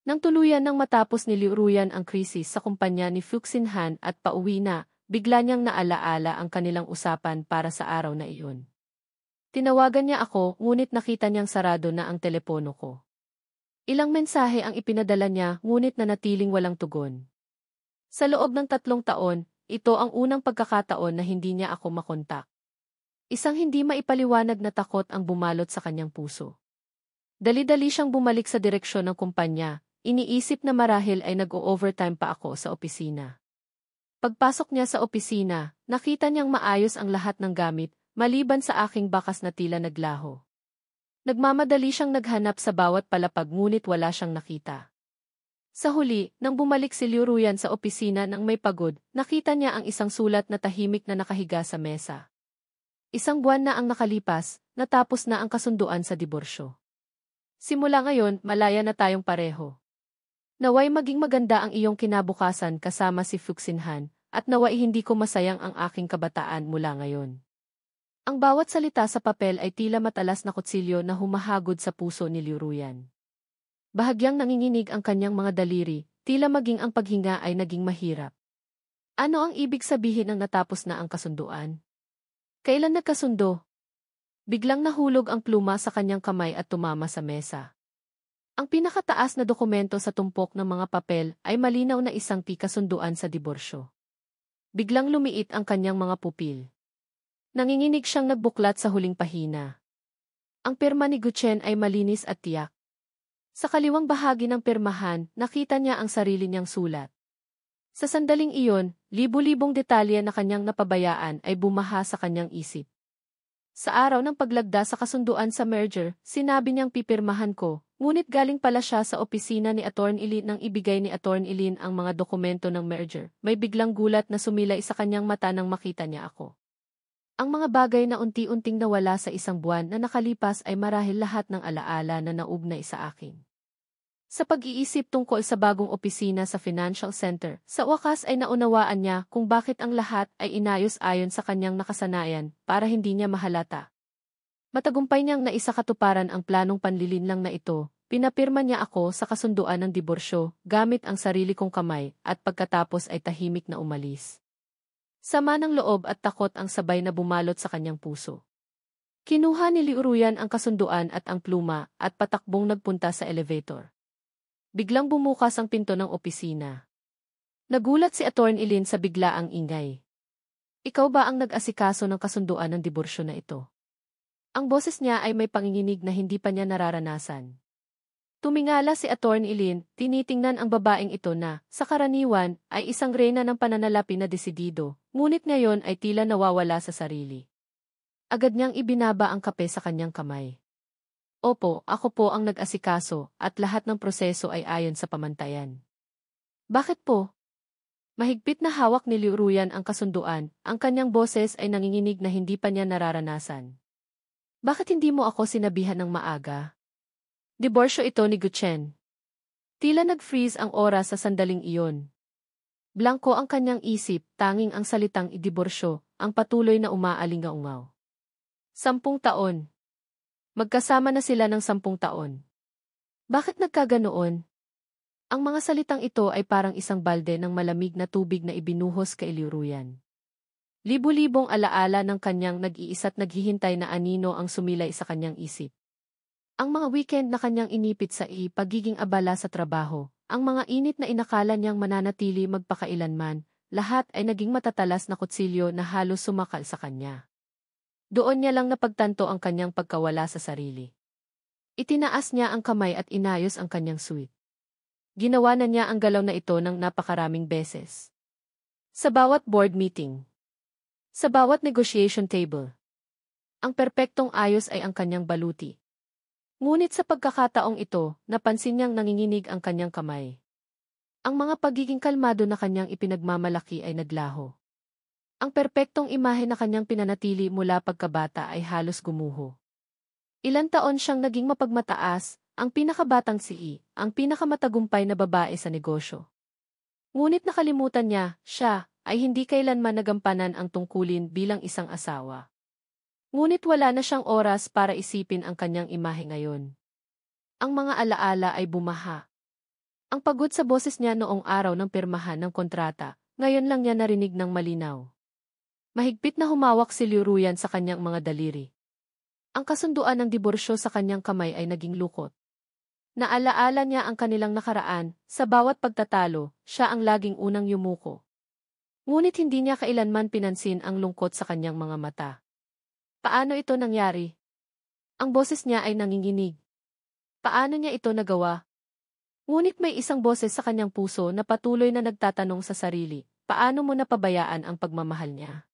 Nang tuluyan ng matapos niluruyan ang krisis sa kumpanya ni Fuxinhan at pauwi na, bigla niyang naalaala ang kanilang usapan para sa araw na iyon. Tinawagan niya ako, ngunit nakita niyang sarado na ang telepono ko. Ilang mensahe ang ipinadala niya, ngunit nanatiling walang tugon. Sa loob ng 3 taon, ito ang unang pagkakataon na hindi niya ako makontak. Isang hindi maipaliwanag na takot ang bumalot sa kanyang puso. Dali-dali siyang bumalik sa direksyon ng kumpanya, iniisip na marahil ay nag-o-overtime pa ako sa opisina. Pagpasok niya sa opisina, nakita niyang maayos ang lahat ng gamit, maliban sa aking bakas na tila naglaho. Nagmamadali siyang naghanap sa bawat palapag ngunit wala siyang nakita. Sa huli, nang bumalik si Liu Ruyan sa opisina ng may pagod, nakita niya ang isang sulat na tahimik na nakahiga sa mesa. Isang buwan na ang nakalipas, natapos na ang kasunduan sa diborsyo. Simula ngayon, malaya na tayong pareho. Naway maging maganda ang iyong kinabukasan kasama si Fuxinhan, at naway hindi ko masayang ang aking kabataan mula ngayon. Ang bawat salita sa papel ay tila matalas na kutsilyo na humahagod sa puso ni Liu Ruyan. Bahagyang nanginginig ang kanyang mga daliri, tila maging ang paghinga ay naging mahirap. Ano ang ibig sabihin ng natapos na ang kasunduan? Kailan nagkasundo? Biglang nahulog ang pluma sa kanyang kamay at tumama sa mesa. Ang pinakataas na dokumento sa tumpok ng mga papel ay malinaw na isang kasunduan sa diborsyo. Biglang lumiit ang kanyang mga pupil. Nanginginig siyang nagbuklat sa huling pahina. Ang pirma ni Guchen ay malinis at tiyak. Sa kaliwang bahagi ng pirmahan, nakita niya ang sarili niyang sulat. Sa sandaling iyon, libu-libong detalye na kanyang napabayaan ay bumaha sa kanyang isip. Sa araw ng paglagda sa kasunduan sa merger, sinabi niyang pipirmahan ko, ngunit galing pala siya sa opisina ni Attorney Lin nang ibigay ni Attorney Lin ang mga dokumento ng merger. May biglang gulat na sumilay sa kanyang mata nang makita niya ako. Ang mga bagay na unti-unting nawala sa isang buwan na nakalipas ay marahil lahat ng alaala na naugnay sa akin. Sa pag-iisip tungkol sa bagong opisina sa financial center, sa wakas ay naunawaan niya kung bakit ang lahat ay inayos ayon sa kanyang nakasanayan para hindi niya mahalata. Matagumpay niyang naisakatuparan ang planong panlilinlang na ito, pinapirma niya ako sa kasunduan ng diborsyo gamit ang sarili kong kamay at pagkatapos ay tahimik na umalis. Sama ng loob at takot ang sabay na bumalot sa kanyang puso. Kinuha ni Liu Ruyan ang kasunduan at ang pluma at patakbong nagpunta sa elevator. Biglang bumukas ang pinto ng opisina. Nagulat si Attorney Lin sa biglaang ingay. Ikaw ba ang nag-asikaso ng kasunduan ng diborsyo na ito? Ang boses niya ay may panginginig na hindi pa niya nararanasan. Tumingala si Attorney Lin, tinitingnan ang babaeng ito na, sa karaniwan, ay isang reyna ng pananalapi na desidido, ngunit ngayon ay tila nawawala sa sarili. Agad niyang ibinaba ang kape sa kanyang kamay. Opo, ako po ang nag-asikaso, at lahat ng proseso ay ayon sa pamantayan. Bakit po? Mahigpit na hawak ni Liu Ruyan ang kasunduan, ang kanyang boses ay nanginginig na hindi pa niya nararanasan. Bakit hindi mo ako sinabihan ng maaga? Diborsyo ito ni Guchen. Tila nag-freeze ang oras sa sandaling iyon. Blanko ang kanyang isip, tanging ang salitang idiborsyo, ang patuloy na umaalingaungaw. 10 taon. Magkasama na sila ng 10 taon. Bakit nagkaganoon? Ang mga salitang ito ay parang isang balde ng malamig na tubig na ibinuhos kay Liu Ruyan. Libu-libong alaala ng kanyang nag-iisa't naghihintay na anino ang sumilay sa kanyang isip. Ang mga weekend na kanyang inipit sa pagiging abala sa trabaho, ang mga init na inakala niyang mananatili magpakailanman, lahat ay naging matatalas na kutsilyo na halos sumakal sa kanya. Doon niya lang napagtanto ang kanyang pagkawala sa sarili. Itinaas niya ang kamay at inayos ang kanyang suit. Ginawa na niya ang galaw na ito ng napakaraming beses. Sa bawat board meeting. Sa bawat negotiation table. Ang perpektong ayos ay ang kanyang baluti. Ngunit sa pagkakataong ito, napansin niyang nanginginig ang kanyang kamay. Ang mga pagiging kalmado na kanyang ipinagmamalaki ay naglaho. Ang perpektong imahe na kanyang pinanatili mula pagkabata ay halos gumuho. Ilang taon siyang naging mapagmataas, ang pinakabatang ang pinakamatagumpay na babae sa negosyo. Ngunit nakalimutan niya, siya, ay hindi kailanman nagampanan ang tungkulin bilang isang asawa. Ngunit wala na siyang oras para isipin ang kanyang imahe ngayon. Ang mga alaala ay bumaha. Ang pagod sa boses niya noong araw ng pirmahan ng kontrata, ngayon lang niya narinig ng malinaw. Mahigpit na humawak si Liu Ruyan sa kanyang mga daliri. Ang kasunduan ng diborsyo sa kanyang kamay ay naging lukot. Naalaala niya ang kanilang nakaraan, sa bawat pagtatalo, siya ang laging unang yumuko. Ngunit hindi niya kailanman pinansin ang lungkot sa kanyang mga mata. Paano ito nangyari? Ang boses niya ay nanginginig. Paano niya ito nagawa? Ngunit may isang boses sa kanyang puso na patuloy na nagtatanong sa sarili, paano mo napabayaan ang pagmamahal niya?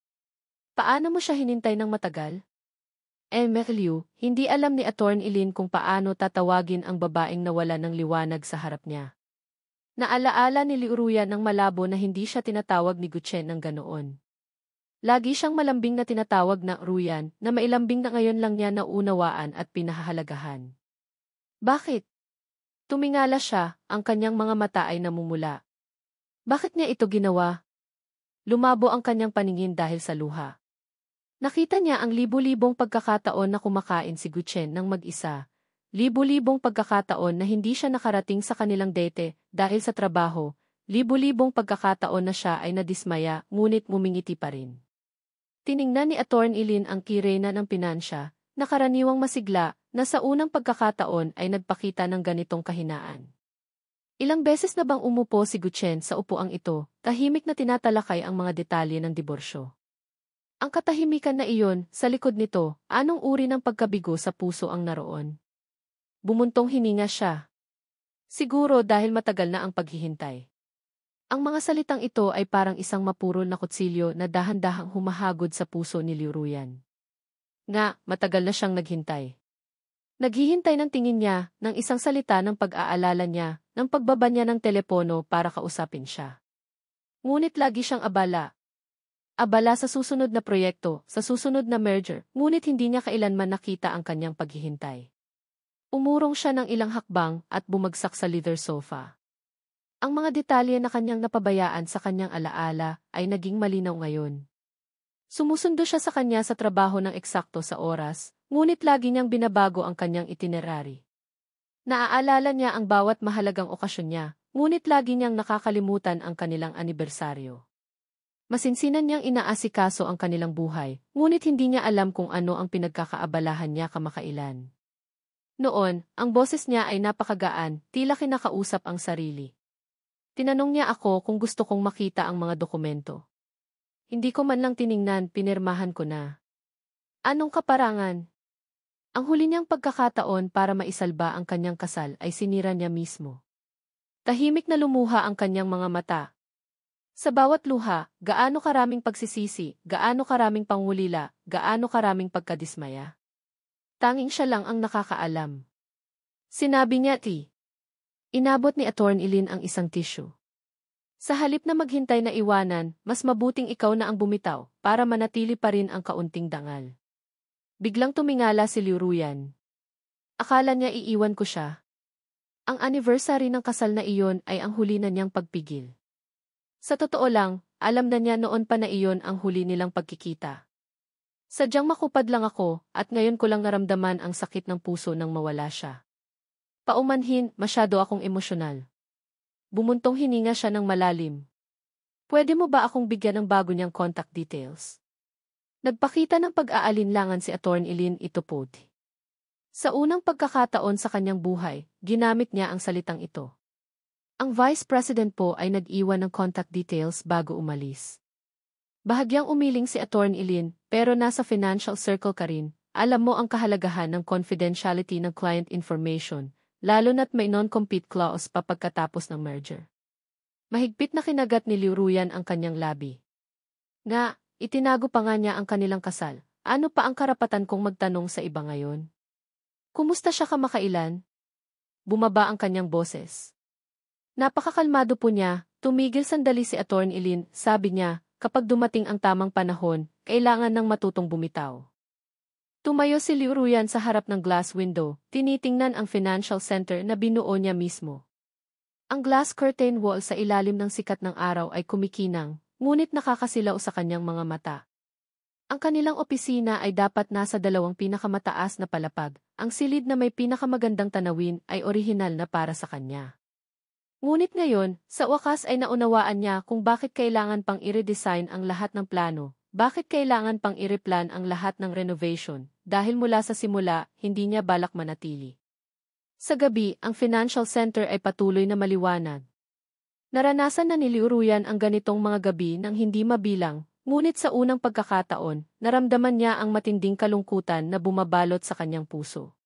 Paano mo siya hinintay ng matagal? Liu, hindi alam ni Attorney Lin kung paano tatawagin ang babaeng nawala ng liwanag sa harap niya. Naalaala ni Liu Ruyan ng malabo na hindi siya tinatawag ni Guchen ng ganoon. Lagi siyang malambing na tinatawag na Ruyan na mailambing na ngayon lang niya naunawaan at pinahahalagahan. Bakit? Tumingala siya, ang kanyang mga mata ay namumula. Bakit niya ito ginawa? Lumabo ang kanyang paningin dahil sa luha. Nakita niya ang libu-libong pagkakataon na kumakain si Guchen ng mag-isa. Libu-libong pagkakataon na hindi siya nakarating sa kanilang date dahil sa trabaho. Libu-libong pagkakataon na siya ay nadismaya ngunit ngumingiti pa rin. Tiningnan ni Attorney Lin ang kirena ng pinansya, na karaniwang masigla, na sa unang pagkakataon ay nagpakita ng ganitong kahinaan. Ilang beses na bang umupo si Guchen sa upuang ito, tahimik na tinatalakay ang mga detalye ng diborsyo. Ang katahimikan na iyon, sa likod nito, anong uri ng pagkabigo sa puso ang naroon? Bumuntong hininga siya. Siguro dahil matagal na ang paghihintay. Ang mga salitang ito ay parang isang mapurol na kutsilyo na dahan-dahang humahagod sa puso ni Liu Ruyan. Nga, matagal na siyang naghintay. Naghihintay ng tingin niya, ng isang salita ng pag-aalala niya, ng pagbaba niya ng telepono para kausapin siya. Ngunit lagi siyang abala. Abala sa susunod na proyekto, sa susunod na merger, ngunit hindi niya kailanman nakita ang kanyang paghihintay. Umurong siya ng ilang hakbang at bumagsak sa leather sofa. Ang mga detalye na kanyang napabayaan sa kanyang alaala ay naging malinaw ngayon. Sumusundo siya sa kanya sa trabaho ng eksakto sa oras, ngunit lagi niyang binabago ang kanyang itinerary. Naaalala niya ang bawat mahalagang okasyon niya, ngunit lagi niyang nakakalimutan ang kanilang anibersaryo. Masinsinan niyang inaasikaso ang kanilang buhay, ngunit hindi niya alam kung ano ang pinagkakaabalahan niya kamakailan. Noon, ang boses niya ay napakagaan, tila kinakausap ang sarili. Tinanong niya ako kung gusto kong makita ang mga dokumento. Hindi ko man lang tiningnan, pinirmahan ko na. Anong kaparangan? Ang huli niyang pagkakataon para maisalba ang kanyang kasal ay sinira niya mismo. Tahimik na lumuha ang kanyang mga mata. Sa bawat luha, gaano karaming pagsisisi, gaano karaming pangulila, gaano karaming pagkadismaya. Tanging siya lang ang nakakaalam. Sinabi niya, Inabot ni Attorney Lin ang isang tissue. Sa halip na maghintay na iwanan, mas mabuting ikaw na ang bumitaw, para manatili pa rin ang kaunting dangal. Biglang tumingala si Liu Ruyan. Akala niya iiwan ko siya. Ang anniversary ng kasal na iyon ay ang huli na niyang pagpigil. Sa totoo lang, alam na niya noon pa na iyon ang huli nilang pagkikita. Sadyang makupad lang ako, at ngayon ko lang naramdaman ang sakit ng puso nang mawala siya. Paumanhin, masyado akong emosyonal. Bumuntong hininga siya ng malalim. Pwede mo ba akong bigyan ng bago niyang contact details? Nagpakita ng pag-aalinlangan si Attorney Lin Itopoti. Sa unang pagkakataon sa kanyang buhay, ginamit niya ang salitang ito. Ang Vice President po ay nag-iwan ng contact details bago umalis. Bahagyang umiling si Attorney Lin, pero nasa financial circle ka rin, alam mo ang kahalagahan ng confidentiality ng client information, lalo na't may non-compete clause pa pagkatapos ng merger. Mahigpit na kinagat ni Liu Ruyan ang kanyang labi. Nga, itinago pa nga niya ang kanilang kasal, ano pa ang karapatan kong magtanong sa iba ngayon? Kumusta siya kamakailan? Bumaba ang kanyang boses. Napakakalmado po niya, tumigil sandali si Attorney Lin, sabi niya, kapag dumating ang tamang panahon, kailangan ng matutong bumitaw. Tumayo si Liu Ruyan sa harap ng glass window, tinitingnan ang financial center na binuo niya mismo. Ang glass curtain wall sa ilalim ng sikat ng araw ay kumikinang, ngunit nakakasilaw sa kanyang mga mata. Ang kanilang opisina ay dapat nasa 2 pinakamataas na palapag, ang silid na may pinakamagandang tanawin ay orihinal na para sa kanya. Ngunit ngayon, sa wakas ay naunawaan niya kung bakit kailangan pang i-redesign ang lahat ng plano, bakit kailangan pang i-replan ang lahat ng renovation, dahil mula sa simula, hindi niya balak manatili. Sa gabi, ang financial center ay patuloy na maliwanag. Naranasan na ni Liu Ruyan ang ganitong mga gabi nang hindi mabilang, ngunit sa unang pagkakataon, naramdaman niya ang matinding kalungkutan na bumabalot sa kanyang puso.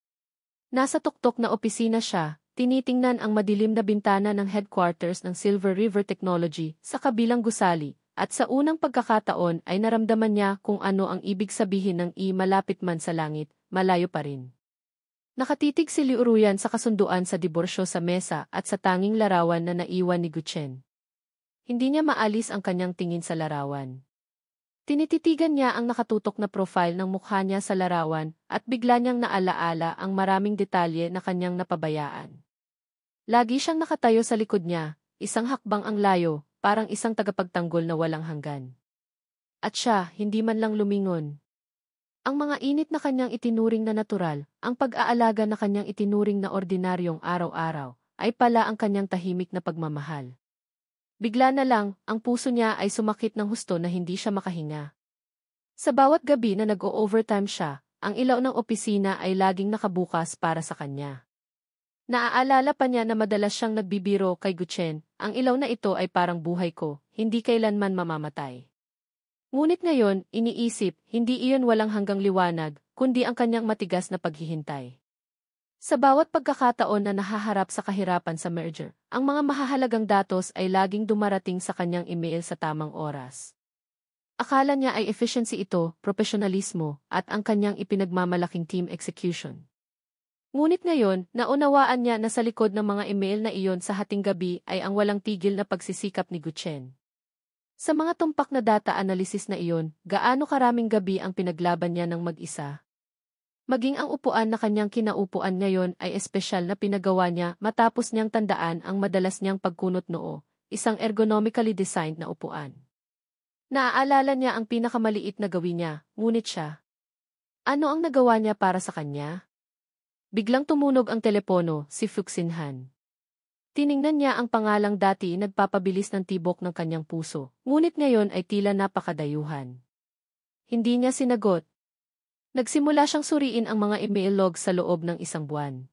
Nasa tuktok na opisina siya, tinitingnan ang madilim na bintana ng headquarters ng Silver River Technology sa kabilang gusali, at sa unang pagkakataon ay naramdaman niya kung ano ang ibig sabihin ng malapit man sa langit, malayo pa rin. Nakatitig si Liu Ruyan sa kasunduan sa diborsyo sa mesa at sa tanging larawan na naiwan ni Guchen. Hindi niya maalis ang kanyang tingin sa larawan. Tinititigan niya ang nakatutok na profile ng mukha niya sa larawan at bigla niyang naalaala ang maraming detalye na kanyang napabayaan. Lagi siyang nakatayo sa likod niya, isang hakbang ang layo, parang isang tagapagtanggol na walang hanggan. At siya, hindi man lang lumingon. Ang mga init na kanyang itinuring na natural, ang pag-aalaga na kanyang itinuring na ordinaryong araw-araw, ay pala ang kanyang tahimik na pagmamahal. Bigla na lang, ang puso niya ay sumakit ng husto na hindi siya makahinga. Sa bawat gabi na nag-o-overtime siya, ang ilaw ng opisina ay laging nakabukas para sa kanya. Naaalala pa niya na madalas siyang nagbibiro kay Guchen, ang ilaw na ito ay parang buhay ko, hindi kailanman mamamatay. Ngunit ngayon, iniisip, hindi iyon walang hanggang liwanag, kundi ang kanyang matigas na paghihintay. Sa bawat pagkakataon na nahaharap sa kahirapan sa merger, ang mga mahahalagang datos ay laging dumarating sa kanyang email sa tamang oras. Akala niya ay efficiency ito, profesionalismo, at ang kanyang ipinagmamalaking team execution. Ngunit ngayon, naunawaan niya na sa likod ng mga email na iyon sa hating gabi ay ang walang tigil na pagsisikap ni Guchen. Sa mga tumpak na data analysis na iyon, gaano karaming gabi ang pinaglaban niya ng mag-isa. Maging ang upuan na kanyang kinaupuan ngayon ay espesyal na pinagawa niya matapos niyang tandaan ang madalas niyang pagkunot noo, isang ergonomically designed na upuan. Naaalala niya ang pinakamaliit na gawin niya, ngunit siya. Ano ang nagawa niya para sa kanya? Biglang tumunog ang telepono, si Fuxin Han. Tiningnan niya ang pangalang dati nagpapabilis ng tibok ng kanyang puso, ngunit ngayon ay tila napakadayuhan. Hindi niya sinagot. Nagsimula siyang suriin ang mga email logs sa loob ng isang buwan.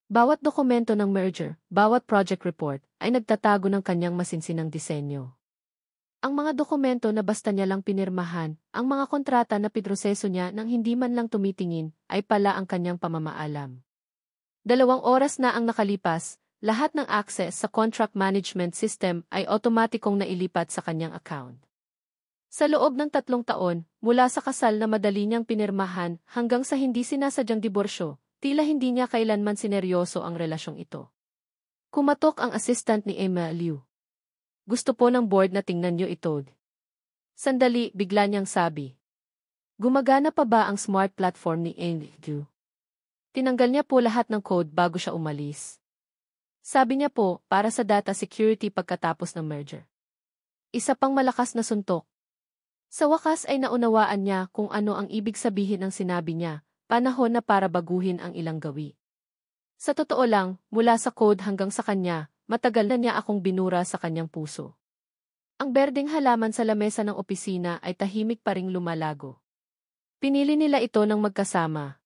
Bawat dokumento ng merger, bawat project report, ay nagtatago ng kanyang masinsinang disenyo. Ang mga dokumento na basta niya lang pinirmahan, ang mga kontrata na pinroseso niya nang hindi man lang tumitingin, ay pala ang kanyang pamamaalam. 2 oras na ang nakalipas, lahat ng access sa contract management system ay otomatikong nailipat sa kanyang account. Sa loob ng 3 taon, mula sa kasal na madali niyang pinirmahan hanggang sa hindi sinasadyang diborsyo, tila hindi niya kailanman sineryoso ang relasyong ito. Kumatok ang assistant ni Emma Liu. Gusto po ng board na tingnan niyo ito. Sandali, bigla niyang sabi. Gumagana pa ba ang smart platform ni Emma Liu? Tinanggal niya po lahat ng code bago siya umalis. Sabi niya po, para sa data security pagkatapos ng merger. Isa pang malakas na suntok. Sa wakas ay naunawaan niya kung ano ang ibig sabihin ng sinabi niya, panahon na para baguhin ang ilang gawi. Sa totoo lang, mula sa code hanggang sa kanya, matagal na niya akong binura sa kanyang puso. Ang berdeng halaman sa lamesa ng opisina ay tahimik pa ring lumalago. Pinili nila ito ng magkasama.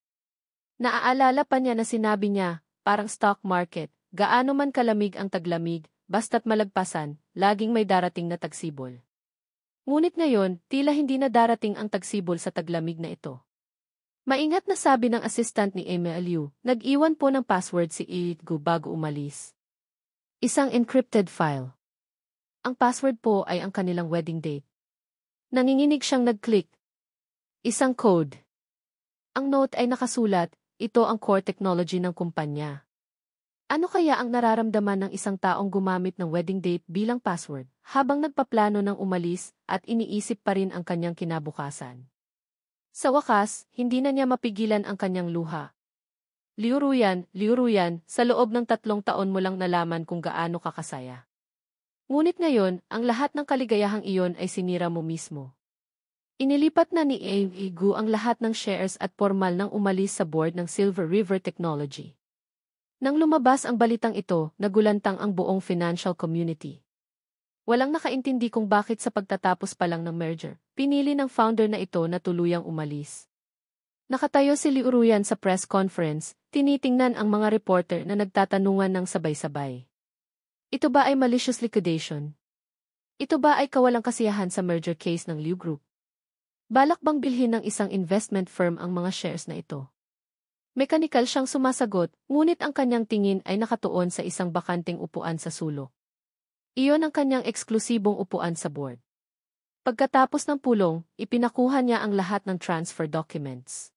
Naaalala pa niya na sinabi niya, parang stock market, gaano man kalamig ang taglamig, basta't malagpasan, laging may darating na tagsibol. Ngunit ngayon, tila hindi na darating ang tagsibol sa taglamig na ito. Maingat na sabi ng assistant ni Emma Liu, nag-iwan po ng password si Iitgu bago umalis. Isang encrypted file. Ang password po ay ang kanilang wedding date. Nanginginig siyang nag-click. Isang code. Ang note ay nakasulat, ito ang core technology ng kumpanya. Ano kaya ang nararamdaman ng isang taong gumamit ng wedding date bilang password, habang nagpaplano ng umalis at iniisip pa rin ang kanyang kinabukasan? Sa wakas, hindi na niya mapigilan ang kanyang luha. Liu Ruyan, sa loob ng 3 taon mo lang nalaman kung gaano kakasaya. Ngunit ngayon, ang lahat ng kaligayahang iyon ay sinira mo mismo. Inilipat na ni Gu ang lahat ng shares at formal nang umalis sa board ng Silver River Technology. Nang lumabas ang balitang ito, nagulantang ang buong financial community. Walang nakaintindi kung bakit sa pagtatapos pa lang ng merger, pinili ng founder na ito na tuluyang umalis. Nakatayo si Liu Ruyan sa press conference, tinitingnan ang mga reporter na nagtatanungan ng sabay-sabay. Ito ba ay malicious liquidation? Ito ba ay kawalang kasiyahan sa merger case ng Liu Group? Balak bang bilhin ng isang investment firm ang mga shares na ito? Mekanikal siyang sumasagot, ngunit ang kanyang tingin ay nakatuon sa isang bakanting upuan sa sulok. Iyon ang kanyang eksklusibong upuan sa board. Pagkatapos ng pulong, ipinakuha niya ang lahat ng transfer documents.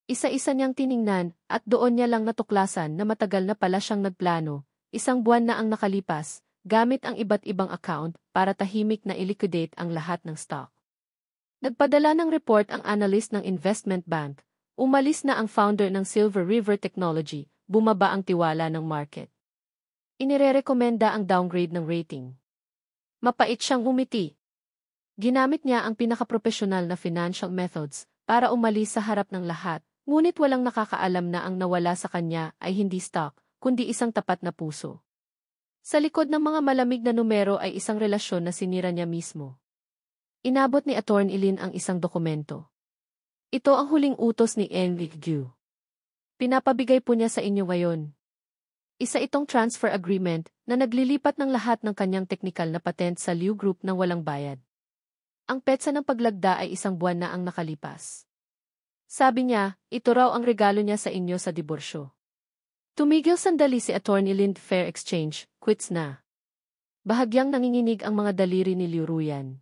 Isa-isa niyang tiningnan, at doon niya lang natuklasan na matagal na pala siyang nagplano, 1 buwan na ang nakalipas, gamit ang iba't ibang account para tahimik na iliquidate ang lahat ng stock. Nagpadala ng report ang analyst ng investment bank, umalis na ang founder ng Silver River Technology, bumaba ang tiwala ng market. Inirerekomenda ang downgrade ng rating. Mapait siyang umiti. Ginamit niya ang pinakaprofesional na financial methods para umalis sa harap ng lahat, ngunit walang nakakaalam na ang nawala sa kanya ay hindi stock, kundi isang tapat na puso. Sa likod ng mga malamig na numero ay isang relasyon na sinira niya mismo. Inabot ni Attorney Lin ang isang dokumento. Ito ang huling utos ni Enrique Gu. Pinapabigay po niya sa inyo ngayon. Isa itong transfer agreement na naglilipat ng lahat ng kanyang teknikal na patent sa Liu Group nang walang bayad. Ang petsa ng paglagda ay 1 buwan na ang nakalipas. Sabi niya, ito raw ang regalo niya sa inyo sa diborsyo. Tumigil sandali si Attorney Lin. Fair exchange, quits na. Bahagyang nanginginig ang mga daliri ni Liu Ruyan.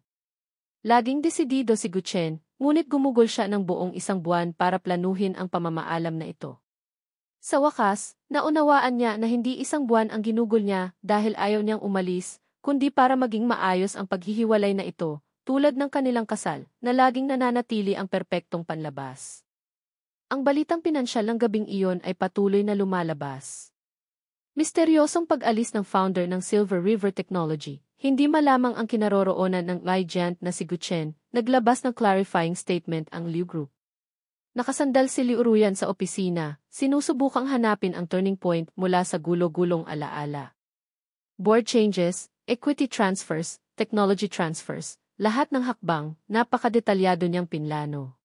Laging desidido si Gu Chen, ngunit gumugol siya ng buong 1 buwan para planuhin ang pamamaalam na ito. Sa wakas, naunawaan niya na hindi 1 buwan ang ginugol niya dahil ayaw niyang umalis, kundi para maging maayos ang paghihiwalay na ito, tulad ng kanilang kasal, na laging nananatili ang perpektong panlabas. Ang balitang pinansyal ng gabing iyon ay patuloy na lumalabas. Misteryosong pag-alis ng founder ng Silver River Technology, hindi malamang ang kinaroroonan ng giant na si Gu Chen, naglabas ng clarifying statement ang Liu Group. Nakasandal si Liu Ruyan sa opisina, sinusubukang hanapin ang turning point mula sa gulo-gulong alaala. Board changes, equity transfers, technology transfers, lahat ng hakbang, napakadetalyado niyang pinlano.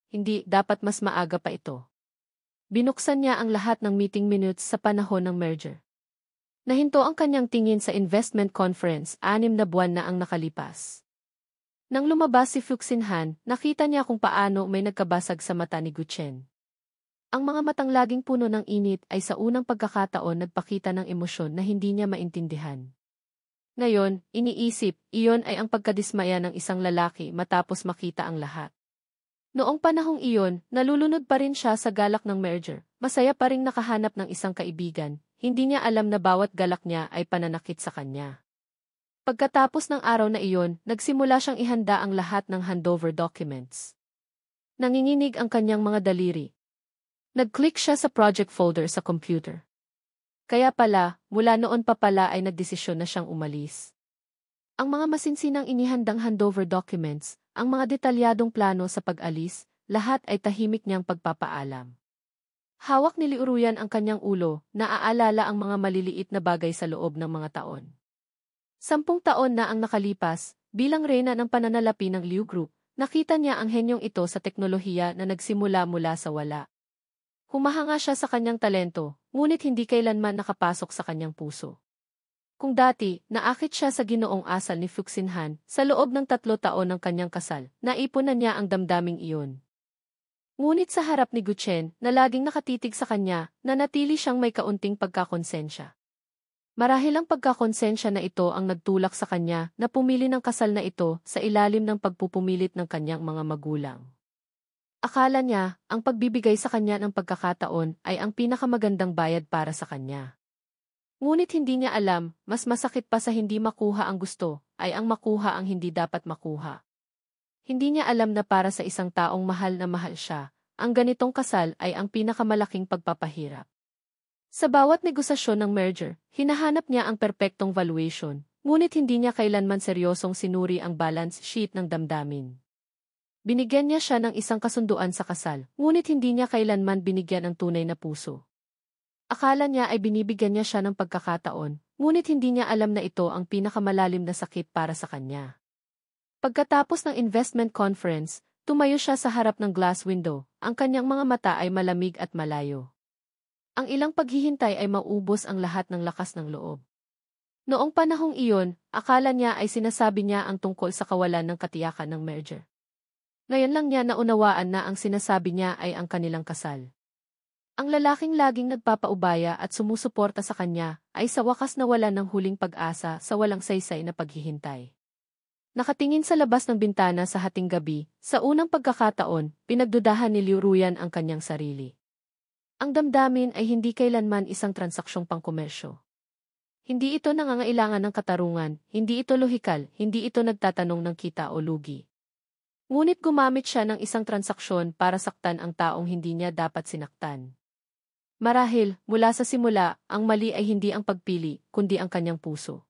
Hindi, dapat mas maaga pa ito. Binuksan niya ang lahat ng meeting minutes sa panahon ng merger. Nahinto ang kanyang tingin sa investment conference, 6 na buwan na ang nakalipas. Nang lumabas si Fuxin Han, nakita niya kung paano may nagkabasag sa mata ni Gu Chen. Ang mga matang laging puno ng init ay sa unang pagkakataon nagpakita ng emosyon na hindi niya maintindihan. Ngayon, iniisip, iyon ay ang pagkadismaya ng isang lalaki matapos makita ang lahat. Noong panahong iyon, nalulunod pa rin siya sa galak ng merger, masaya pa ring nakahanap ng isang kaibigan, hindi niya alam na bawat galak niya ay pananakit sa kanya. Pagkatapos ng araw na iyon, nagsimula siyang ihanda ang lahat ng handover documents. Nanginginig ang kanyang mga daliri. Nag-click siya sa project folder sa computer. Kaya pala, mula noon pa pala ay nagdesisyon na siyang umalis. Ang mga masinsinang inihandang handover documents, ang mga detalyadong plano sa pag-alis, lahat ay tahimik niyang pagpapaalam. Hawak ni Liu Ruyan ang kanyang ulo, naaalala ang mga maliliit na bagay sa loob ng mga taon. 10 taon na ang nakalipas, bilang reyna ng pananalapi ng Liu Group, nakita niya ang henyong ito sa teknolohiya na nagsimula mula sa wala. Humahanga siya sa kanyang talento, ngunit hindi kailanman nakapasok sa kanyang puso. Kung dati, naakit siya sa ginoong asal ni Fuxin Han, sa loob ng 3 taon ng kanyang kasal, naipunan niya ang damdaming iyon. Ngunit sa harap ni Gu Chen, na laging nakatitig sa kanya, nanatili siyang may kaunting pagkakonsensya. Marahil ang pagkakonsensya na ito ang nagtulak sa kanya na pumili ng kasal na ito sa ilalim ng pagpupumilit ng kanyang mga magulang. Akala niya, ang pagbibigay sa kanya ng pagkakataon ay ang pinakamagandang bayad para sa kanya. Ngunit hindi niya alam, mas masakit pa sa hindi makuha ang gusto, ay ang makuha ang hindi dapat makuha. Hindi niya alam na para sa isang taong mahal na mahal siya, ang ganitong kasal ay ang pinakamalaking pagpapahirap. Sa bawat negosasyon ng merger, hinahanap niya ang perpektong valuation, ngunit hindi niya kailanman seryosong sinuri ang balance sheet ng damdamin. Binigyan niya siya ng isang kasunduan sa kasal, ngunit hindi niya kailanman binigyan ng tunay na puso. Akala niya ay binibigyan niya siya ng pagkakataon, ngunit hindi niya alam na ito ang pinakamalalim na sakit para sa kanya. Pagkatapos ng investment conference, tumayo siya sa harap ng glass window, ang kanyang mga mata ay malamig at malayo. Ang ilang paghihintay ay maubos ang lahat ng lakas ng loob. Noong panahong iyon, akala niya ay sinasabi niya ang tungkol sa kawalan ng katiyakan ng merger. Ngayon lang niya naunawaan na ang sinasabi niya ay ang kanilang kasal. Ang lalaking laging nagpapaubaya at sumusuporta sa kanya ay sa wakas nawalan ng huling pag-asa sa walang saysay na paghihintay. Nakatingin sa labas ng bintana sa hating gabi, sa unang pagkakataon, pinagdudahan ni Liu Ruyan ang kanyang sarili. Ang damdamin ay hindi kailanman isang transaksyong pangkomersyo. Hindi ito nangangailangan ng katarungan, hindi ito lohikal, hindi ito nagtatanong ng kita o lugi. Ngunit gumamit siya ng isang transaksyon para saktan ang taong hindi niya dapat sinaktan. Marahil, mula sa simula, ang mali ay hindi ang pagpili, kundi ang kanyang puso.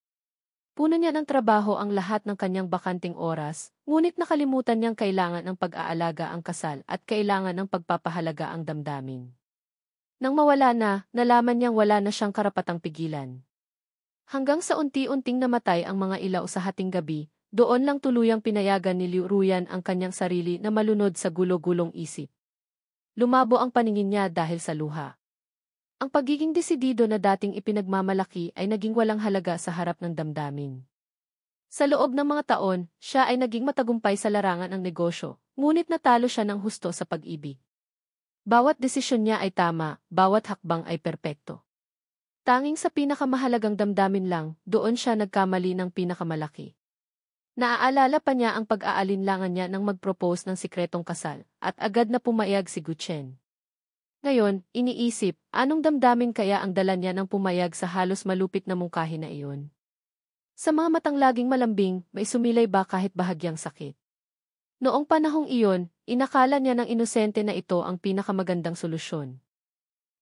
Puno niya ng trabaho ang lahat ng kanyang bakanting oras, ngunit nakalimutan niyang kailangan ng pag-aalaga ang kasal at kailangan ng pagpapahalaga ang damdamin. Nang mawala na, nalaman niyang wala na siyang karapatang pigilan. Hanggang sa unti-unting namatay ang mga ilaw sa hating gabi, doon lang tuluyang pinayagan ni Liu Ruyan ang kanyang sarili na malunod sa gulo-gulong isip. Lumabo ang paningin niya dahil sa luha. Ang pagiging desidido na dating ipinagmamalaki ay naging walang halaga sa harap ng damdamin. Sa loob ng mga taon, siya ay naging matagumpay sa larangan ng negosyo, ngunit natalo siya ng husto sa pag-ibig. Bawat desisyon niya ay tama, bawat hakbang ay perpekto. Tanging sa pinakamahalagang damdamin lang, doon siya nagkamali ng pinakamalaki. Naaalala pa niya ang pag-aalinlangan niya nang mag-propose ng sikretong kasal, at agad na pumayag si Guchen. Ngayon, iniisip, anong damdamin kaya ang dala niya ng pumayag sa halos malupit na mungkahi na iyon? Sa mga matang laging malambing, may sumilay ba kahit bahagyang sakit? Noong panahong iyon, inakala niya ng inosente na ito ang pinakamagandang solusyon.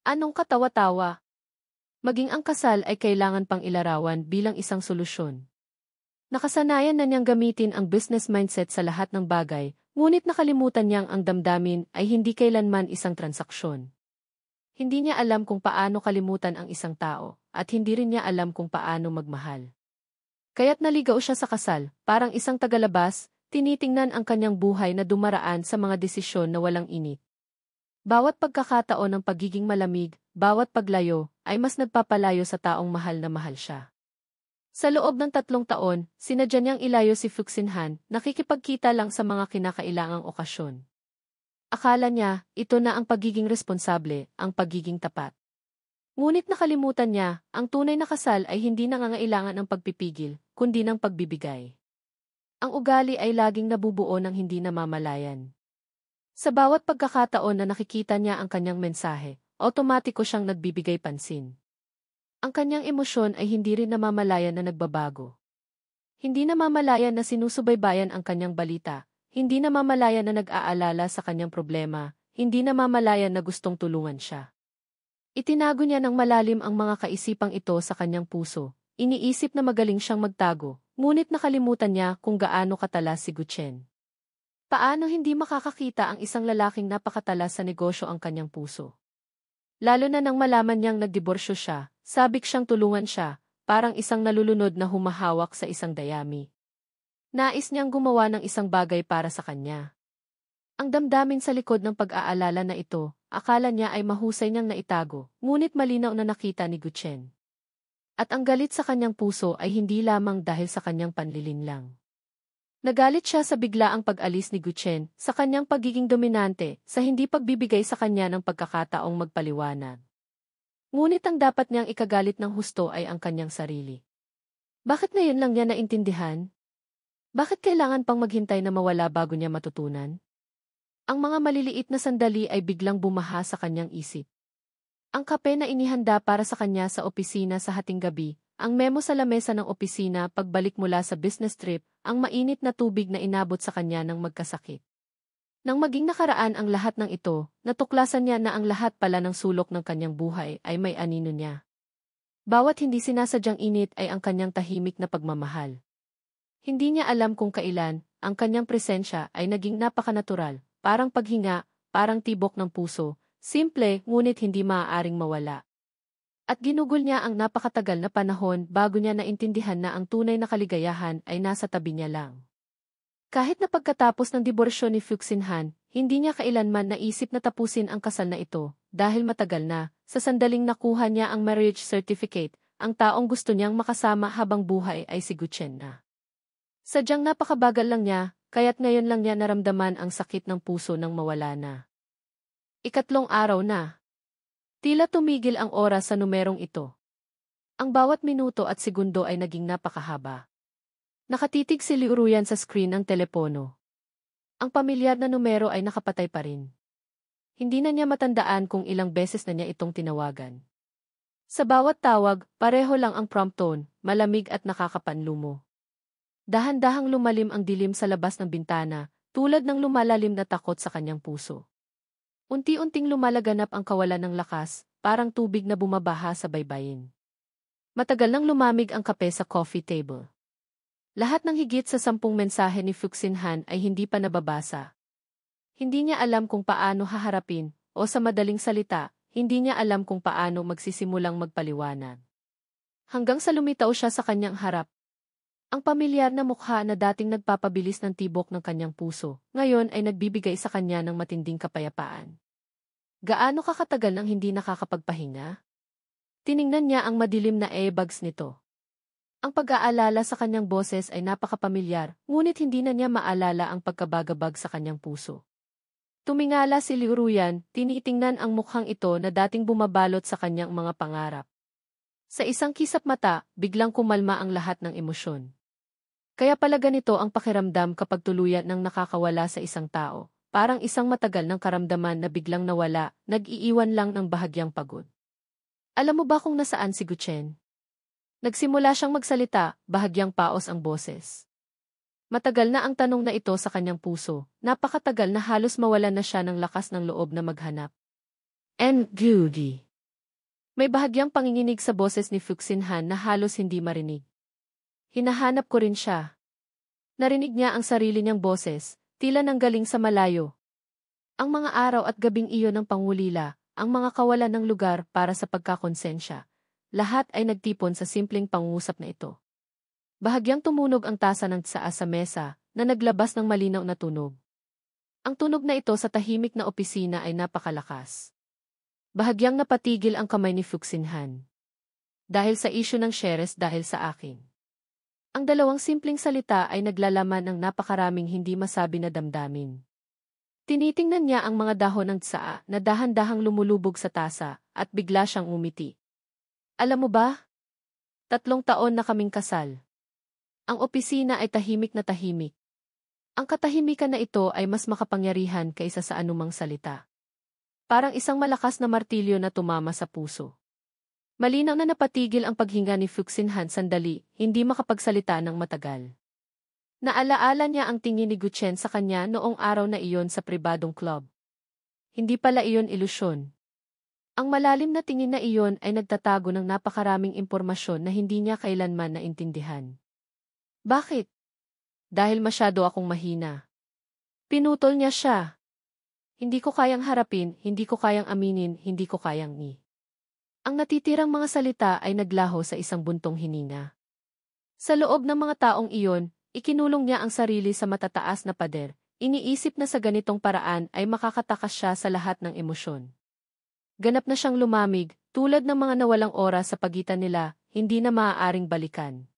Anong katawa-tawa? Maging ang kasal ay kailangan pang ilarawan bilang isang solusyon. Nakasanayan na niyang gamitin ang business mindset sa lahat ng bagay, ngunit nakalimutan niyang ang damdamin ay hindi kailanman isang transaksyon. Hindi niya alam kung paano kalimutan ang isang tao, at hindi rin niya alam kung paano magmahal. Kaya't naligaw siya sa kasal, parang isang tagalabas, tinitingnan ang kanyang buhay na dumaraan sa mga desisyon na walang init. Bawat pagkakataon ng pagiging malamig, bawat paglayo, ay mas nagpapalayo sa taong mahal na mahal siya. Sa loob ng 3 taon, sinadya niyang ilayo si Fuxinhan, nakikipagkita lang sa mga kinakailangang okasyon. Akala niya, ito na ang pagiging responsable, ang pagiging tapat. Ngunit nakalimutan niya, ang tunay na kasal ay hindi nangangailangan ng pagpipigil, kundi ng pagbibigay. Ang ugali ay laging nabubuo ng hindi namamalayan. Sa bawat pagkakataon na nakikita niya ang kanyang mensahe, otomatiko siyang nagbibigay pansin. Ang kanyang emosyon ay hindi rin namamalayan na nagbabago. Hindi namamalayan na sinusubaybayan ang kanyang balita, hindi namamalayan na nag-aalala sa kanyang problema, hindi namamalayan na gustong tulungan siya. Itinago niya ng malalim ang mga kaisipang ito sa kanyang puso, iniisip na magaling siyang magtago, ngunit nakalimutan niya kung gaano katalas si Guchen. Paano hindi makakakita ang isang lalaking napakatalas sa negosyo ang kanyang puso? Lalo na nang malaman niyang nagdiborsyo siya, sabik siyang tulungan siya, parang isang nalulunod na humahawak sa isang dayami. Nais niyang gumawa ng isang bagay para sa kanya. Ang damdamin sa likod ng pag-aalala na ito, akala niya ay mahusay niyang naitago, ngunit malinaw na nakita ni Guchen. At ang galit sa kanyang puso ay hindi lamang dahil sa kanyang panlilinlang. Nagalit siya sa biglaang pag-alis ni Guchen, sa kanyang pagiging dominante, sa hindi pagbibigay sa kanya ng pagkakataong magpaliwanag. Ngunit ang dapat niyang ikagalit ng husto ay ang kanyang sarili. Bakit ngayon lang niya naintindihan? Bakit kailangan pang maghintay na mawala bago niya matutunan? Ang mga maliliit na sandali ay biglang bumaha sa kanyang isip. Ang kape na inihanda para sa kanya sa opisina sa hating gabi, ang memo sa lamesa ng opisina pagbalik mula sa business trip, ang mainit na tubig na inabot sa kanya ng magkasakit. Nang maging nakaraan ang lahat ng ito, natuklasan niya na ang lahat pala ng sulok ng kanyang buhay ay may anino niya. Bawat hindi sinasadyang init ay ang kanyang tahimik na pagmamahal. Hindi niya alam kung kailan, ang kanyang presensya ay naging napakanatural, parang paghinga, parang tibok ng puso, simple ngunit hindi maaaring mawala. At ginugol niya ang napakatagal na panahon bago niya naintindihan na ang tunay na kaligayahan ay nasa tabi niya lang. Kahit na pagkatapos ng diborsyo ni Fuxinhan, hindi niya kailanman naisip na tapusin ang kasal na ito, dahil matagal na, sa sandaling nakuha niya ang marriage certificate, ang taong gusto niyang makasama habang buhay ay si Guchen na. Sadyang napakabagal lang niya, kaya't ngayon lang niya naramdaman ang sakit ng puso nang mawala na. Ikatlong araw na. Tila tumigil ang oras sa numerong ito. Ang bawat minuto at segundo ay naging napakahaba. Nakatitig si Liuruyan sa screen ng telepono. Ang pamilyar na numero ay nakapatay pa rin. Hindi na niya matandaan kung ilang beses na niya itong tinawagan. Sa bawat tawag, pareho lang ang prompt tone, malamig at nakakapanlumo. Dahan-dahang lumalim ang dilim sa labas ng bintana, tulad ng lumalalim na takot sa kanyang puso. Unti-unting lumalaganap ang kawalan ng lakas, parang tubig na bumabaha sa baybayin. Matagal nang lumamig ang kape sa coffee table. Lahat ng higit sa 10 mensahe ni Fuxinhan ay hindi pa nababasa. Hindi niya alam kung paano haharapin, o sa madaling salita, hindi niya alam kung paano magsisimulang magpaliwanag. Hanggang sa lumitaw siya sa kanyang harap. Ang pamilyar na mukha na dating nagpapabilis ng tibok ng kanyang puso, ngayon ay nagbibigay sa kanya ng matinding kapayapaan. Gaano kakatagal nang hindi nakakapagpahinga? Tiningnan niya ang madilim na earbuds nito. Ang pag-aalala sa kanyang boses ay napakapamilyar, ngunit hindi na niya maalala ang pagkabagabag sa kanyang puso. Tumingala si Liuruyan, tinitingnan ang mukhang ito na dating bumabalot sa kanyang mga pangarap. Sa isang kisap mata, biglang kumalma ang lahat ng emosyon. Kaya pala ganito ang pakiramdam kapag tuluyan ng nakakawala sa isang tao, parang isang matagal ng karamdaman na biglang nawala, nag-iiwan lang ng bahagyang pagod. Alam mo ba kung nasaan si Guchen? Nagsimula siyang magsalita, bahagyang paos ang boses. Matagal na ang tanong na ito sa kanyang puso, napakatagal na halos mawalan na siya ng lakas ng loob na maghanap. And Judy. May bahagyang panginginig sa boses ni Fuxinhan na halos hindi marinig. Hinahanap ko rin siya. Narinig niya ang sarili niyang boses, tila nanggaling sa malayo. Ang mga araw at gabing iyon ng pangulila, ang mga kawalan ng lugar para sa pagkakonsensya. Lahat ay nagtipon sa simpleng pangungusap na ito. Bahagyang tumunog ang tasa ng tsaa sa mesa, na naglabas ng malinaw na tunog. Ang tunog na ito sa tahimik na opisina ay napakalakas. Bahagyang napatigil ang kamay ni Fuxinhan. Dahil sa isyu ng shares dahil sa akin. Ang dalawang simpleng salita ay naglalaman ng napakaraming hindi masabi na damdamin. Tinitingnan niya ang mga dahon ng tsaa na dahan-dahang lumulubog sa tasa, at bigla siyang umiti. Alam mo ba? 3 taon na kaming kasal. Ang opisina ay tahimik na tahimik. Ang katahimikan na ito ay mas makapangyarihan kaysa sa anumang salita. Parang isang malakas na martilyo na tumama sa puso. Malinaw na napatigil ang paghinga ni Fuxinhan sandali, hindi makapagsalita ng matagal. Naalaala niya ang tingin ni Guchen sa kanya noong araw na iyon sa pribadong club. Hindi pala iyon ilusyon. Ang malalim na tingin na iyon ay nagtatago ng napakaraming impormasyon na hindi niya kailanman naintindihan. Bakit? Dahil masyado akong mahina. Pinutol niya siya. Hindi ko kayang harapin, hindi ko kayang aminin, hindi ko kayang ni. Ang natitirang mga salita ay naglaho sa isang buntong hininga. Sa loob ng mga taong iyon, ikinulong niya ang sarili sa matataas na pader. Iniisip na sa ganitong paraan ay makakatakas siya sa lahat ng emosyon. Ganap na siyang lumamig, tulad ng mga nawalang oras sa pagitan nila, hindi na maaaring balikan.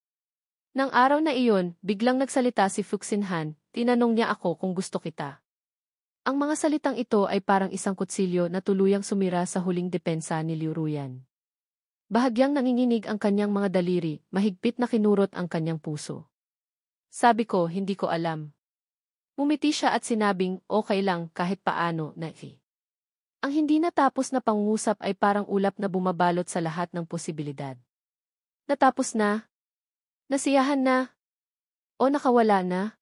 Nang araw na iyon, biglang nagsalita si Fuxinhan, tinanong niya ako kung gusto kita. Ang mga salitang ito ay parang isang kutsilyo na tuluyang sumira sa huling depensa ni Liuruyan. Bahagyang nanginginig ang kanyang mga daliri, mahigpit na kinurot ang kanyang puso. Sabi ko, hindi ko alam. Umiti siya at sinabing, okay lang kahit paano, Naifi. Ang hindi natapos na pangungusap ay parang ulap na bumabalot sa lahat ng posibilidad. Natapos na? Nasiyahan na? O nakawala na?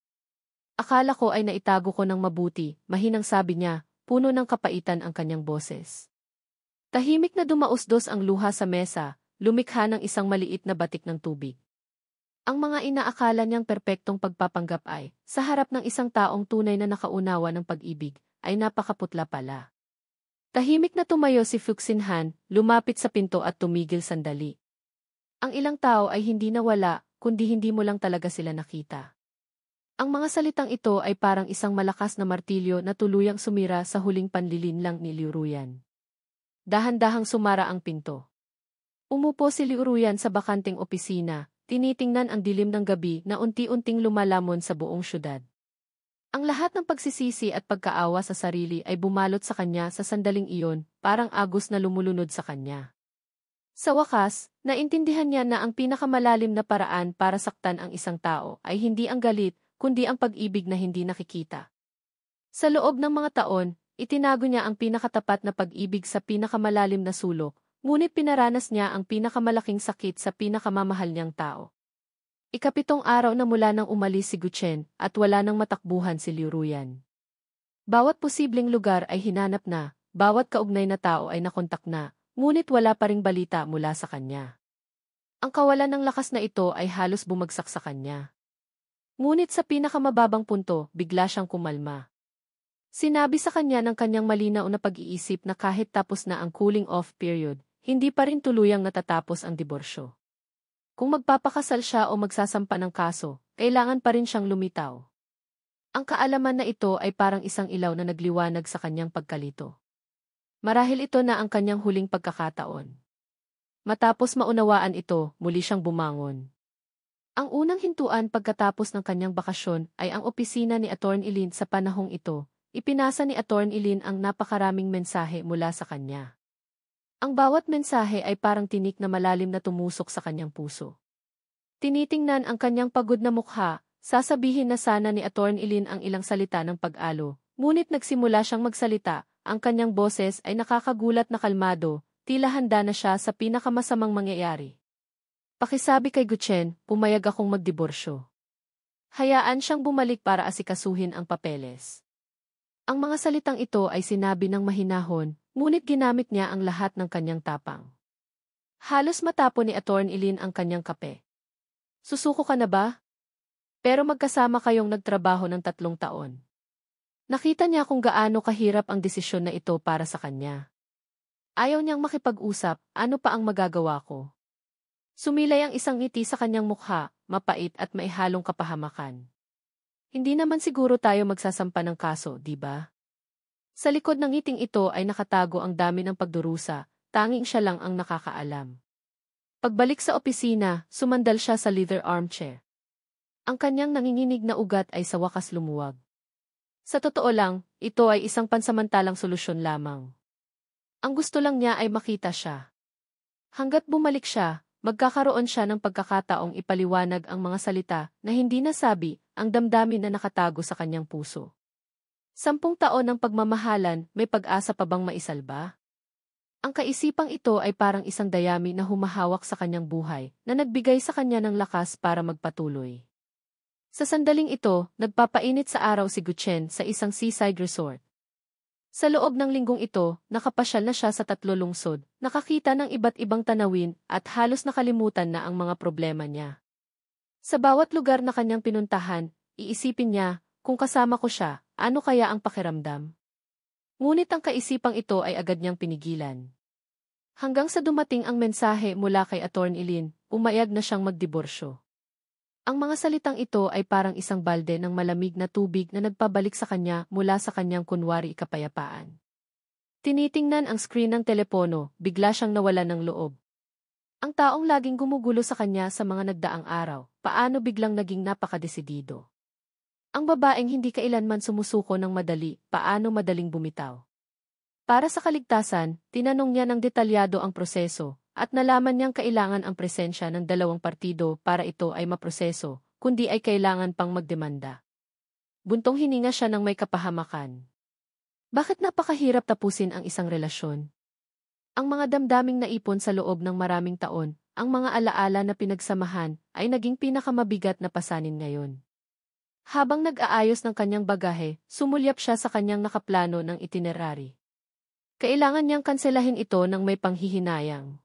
Akala ko ay naitago ko ng mabuti, mahinang sabi niya, puno ng kapaitan ang kanyang boses. Tahimik na dumausdos ang luha sa mesa, lumikha ng isang maliit na batik ng tubig. Ang mga inaakala niyang perpektong pagpapanggap ay, sa harap ng isang taong tunay na nakaunawa ng pag-ibig, ay napakaputla pala. Tahimik na tumayo si Fuxinhan, lumapit sa pinto at tumigil sandali. Ang ilang tao ay hindi nawala, kundi hindi mo lang talaga sila nakita. Ang mga salitang ito ay parang isang malakas na martilyo na tuluyang sumira sa huling panlilinlang ni Liu Ruyan. Dahan-dahang sumara ang pinto. Umupo si Liu Ruyan sa bakanting opisina, tinitingnan ang dilim ng gabi na unti-unting lumalamon sa buong syudad. Ang lahat ng pagsisisi at pagkaawa sa sarili ay bumalot sa kanya sa sandaling iyon, parang agos na lumulunod sa kanya. Sa wakas, naintindihan niya na ang pinakamalalim na paraan para saktan ang isang tao ay hindi ang galit, kundi ang pag-ibig na hindi nakikita. Sa loob ng mga taon, itinago niya ang pinakatapat na pag-ibig sa pinakamalalim na sulok, ngunit pinaranas niya ang pinakamalaking sakit sa pinakamamahal niyang tao. Ikapitong araw na mula nang umalis si Guchen at wala nang matakbuhan si Liu Ruyan. Bawat posibleng lugar ay hinanap na, bawat kaugnay na tao ay nakontak na, ngunit wala pa ring balita mula sa kanya. Ang kawalan ng lakas na ito ay halos bumagsak sa kanya. Ngunit sa pinakamababang punto, bigla siyang kumalma. Sinabi sa kanya ng kanyang malinaw na pag-iisip na kahit tapos na ang cooling-off period, hindi pa rin tuluyang natatapos ang diborsyo. Kung magpapakasal siya o magsasampa ng kaso, kailangan pa rin siyang lumitaw. Ang kaalaman na ito ay parang isang ilaw na nagliwanag sa kanyang pagkalito. Marahil ito na ang kanyang huling pagkakataon. Matapos maunawaan ito, muli siyang bumangon. Ang unang hintuan pagkatapos ng kanyang bakasyon ay ang opisina ni Attorney Lin sa panahong ito. Ipinasa ni Attorney Lin ang napakaraming mensahe mula sa kanya. Ang bawat mensahe ay parang tinik na malalim na tumusok sa kanyang puso. Tinitingnan ang kanyang pagod na mukha, sasabihin na sana ni Attorney Lin ang ilang salita ng pag-alo, ngunit nagsimula siyang magsalita, ang kanyang boses ay nakakagulat na kalmado, tila handa na siya sa pinakamasamang mangyayari. Pakisabi kay Guchen, pumayag akong magdiborsyo. Hayaan siyang bumalik para asikasuhin ang papeles. Ang mga salitang ito ay sinabi ng mahinahon, ngunit ginamit niya ang lahat ng kanyang tapang. Halos matapo ni Attorney Lin ang kanyang kape. Susuko ka na ba? Pero magkasama kayong nagtrabaho ng 3 taon. Nakita niya kung gaano kahirap ang desisyon na ito para sa kanya. Ayaw niyang makipag-usap, ano pa ang magagawa ko? Sumilay ang isang ngiti sa kanyang mukha, mapait at maihalong kapahamakan. Hindi naman siguro tayo magsasampa ng kaso, di ba? Sa likod ng ngiting ito ay nakatago ang dami ng pagdurusa, tanging siya lang ang nakakaalam. Pagbalik sa opisina, sumandal siya sa leather armchair. Ang kanyang nanginginig na ugat ay sa wakas lumuwag. Sa totoo lang, ito ay isang pansamantalang solusyon lamang. Ang gusto lang niya ay makita siya. Hanggat bumalik siya, magkakaroon siya ng pagkakataong ipaliwanag ang mga salita na hindi nasabi, ang damdamin na nakatago sa kanyang puso. 10 taon ng pagmamahalan, may pag-asa pa bang maisalba? Ang kaisipang ito ay parang isang dayami na humahawak sa kanyang buhay, na nagbigay sa kanya ng lakas para magpatuloy. Sa sandaling ito, nagpapainit sa araw si Guchen sa isang seaside resort. Sa loob ng linggong ito, nakapasyal na siya sa 3 lungsod, nakakita ng iba't ibang tanawin at halos nakalimutan na ang mga problema niya. Sa bawat lugar na kanyang pinuntahan, iisipin niya, kung kasama ko siya, ano kaya ang pakiramdam? Ngunit ang kaisipang ito ay agad niyang pinigilan. Hanggang sa dumating ang mensahe mula kay Attorney Lin, umayag na siyang magdiborsyo. Ang mga salitang ito ay parang isang balde ng malamig na tubig na nagpabalik sa kanya mula sa kanyang kunwari kapayapaan. Tinitingnan ang screen ng telepono, bigla siyang nawalan ng loob. Ang taong laging gumugulo sa kanya sa mga nagdaang araw, paano biglang naging napakadesidido? Ang babaeng hindi kailanman sumusuko ng madali, paano madaling bumitaw? Para sa kaligtasan, tinanong niya ng detalyado ang proseso, at nalaman niyang kailangan ang presensya ng 2 partido para ito ay maproseso, kundi ay kailangan pang magdemanda. Buntong hininga siya ng may kapahamakan. Bakit napakahirap tapusin ang isang relasyon? Ang mga damdaming naipon sa loob ng maraming taon, ang mga alaala na pinagsamahan, ay naging pinakamabigat na pasanin ngayon. Habang nag-aayos ng kanyang bagahe, sumulyap siya sa kanyang nakaplano ng itinerary. Kailangan niyang kanselahin ito ng may panghihinayang.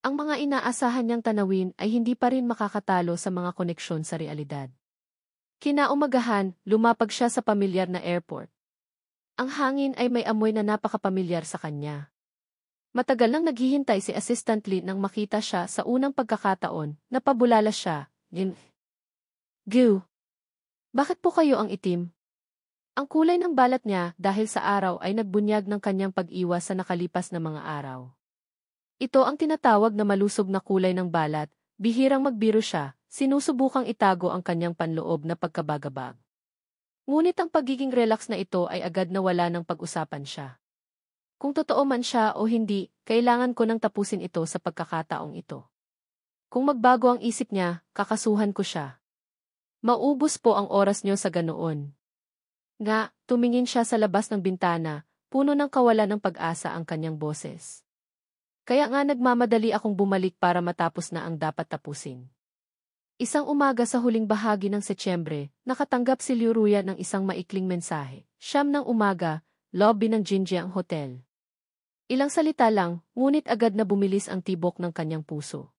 Ang mga inaasahan niyang tanawin ay hindi pa rin makakatalo sa mga koneksyon sa realidad. Kinaumagahan, lumapag siya sa pamilyar na airport. Ang hangin ay may amoy na napakapamilyar sa kanya. Matagal nang naghihintay si Assistant Lee nang makita siya sa unang pagkakataon, napabulala siya. Gil, bakit po kayo ang itim? Ang kulay ng balat niya dahil sa araw ay nagbunyag ng kanyang pag-iwas sa nakalipas na mga araw. Ito ang tinatawag na malusog na kulay ng balat, bihirang magbiro siya, sinusubukang itago ang kanyang panloob na pagkabagabag. Ngunit ang pagiging relax na ito ay agad na wala ng pag-usapan siya. Kung totoo man siya o hindi, kailangan ko nang tapusin ito sa pagkakataong ito. Kung magbago ang isip niya, kakasuhan ko siya. Maubos po ang oras niyo sa ganoon. Nga, tumingin siya sa labas ng bintana, puno ng kawalan ng pag-asa ang kanyang boses. Kaya nga nagmamadali akong bumalik para matapos na ang dapat tapusin. Isang umaga sa huling bahagi ng Setyembre, nakatanggap si Liu Ruyan ng isang maikling mensahe. 9 ng umaga, lobby ng Jinjiang Hotel. Ilang salita lang, ngunit agad na bumilis ang tibok ng kanyang puso.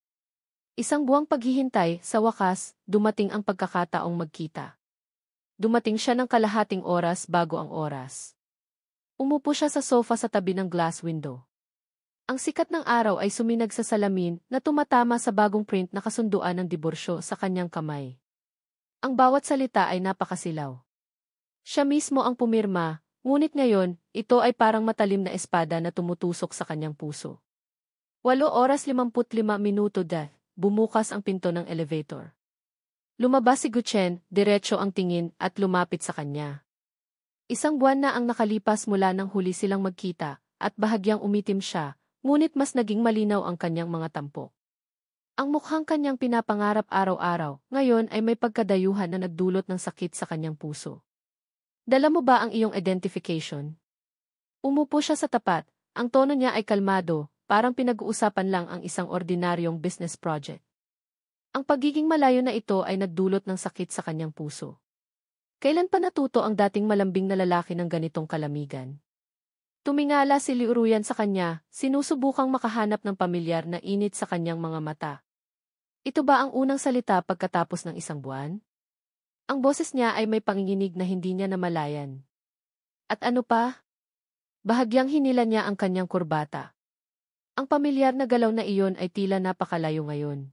Isang buwang paghihintay, sa wakas, dumating ang pagkakataong magkita. Dumating siya ng kalahating oras bago ang oras. Umupo siya sa sofa sa tabi ng glass window. Ang sikat ng araw ay suminag sa salamin na tumatama sa bagong print na kasunduan ng diborsyo sa kanyang kamay. Ang bawat salita ay napakasilaw. Siya mismo ang pumirma, ngunit ngayon, ito ay parang matalim na espada na tumutusok sa kanyang puso. 8:55 bumukas ang pinto ng elevator. Lumabas si Guchen, diretso ang tingin at lumapit sa kanya. Isang buwan na ang nakalipas mula nang huli silang magkita, at bahagyang umitim siya, ngunit mas naging malinaw ang kanyang mga tampok. Ang mukhang kanyang pinapangarap araw-araw, ngayon ay may pagkadayuhan na nagdulot ng sakit sa kanyang puso. Dala mo ba ang iyong identification? Umupo siya sa tapat, ang tono niya ay kalmado, parang pinag-uusapan lang ang isang ordinaryong business project. Ang pagiging malayo na ito ay nagdulot ng sakit sa kanyang puso. Kailan pa natuto ang dating malambing na lalaki ng ganitong kalamigan? Tumingala si Liu Ruyan sa kanya, sinusubukang makahanap ng pamilyar na init sa kanyang mga mata. Ito ba ang unang salita pagkatapos ng isang buwan? Ang boses niya ay may panginginig na hindi niya namalayan. At ano pa? Bahagyang hinila niya ang kanyang kurbata. Ang pamilyar na galaw na iyon ay tila napakalayo ngayon.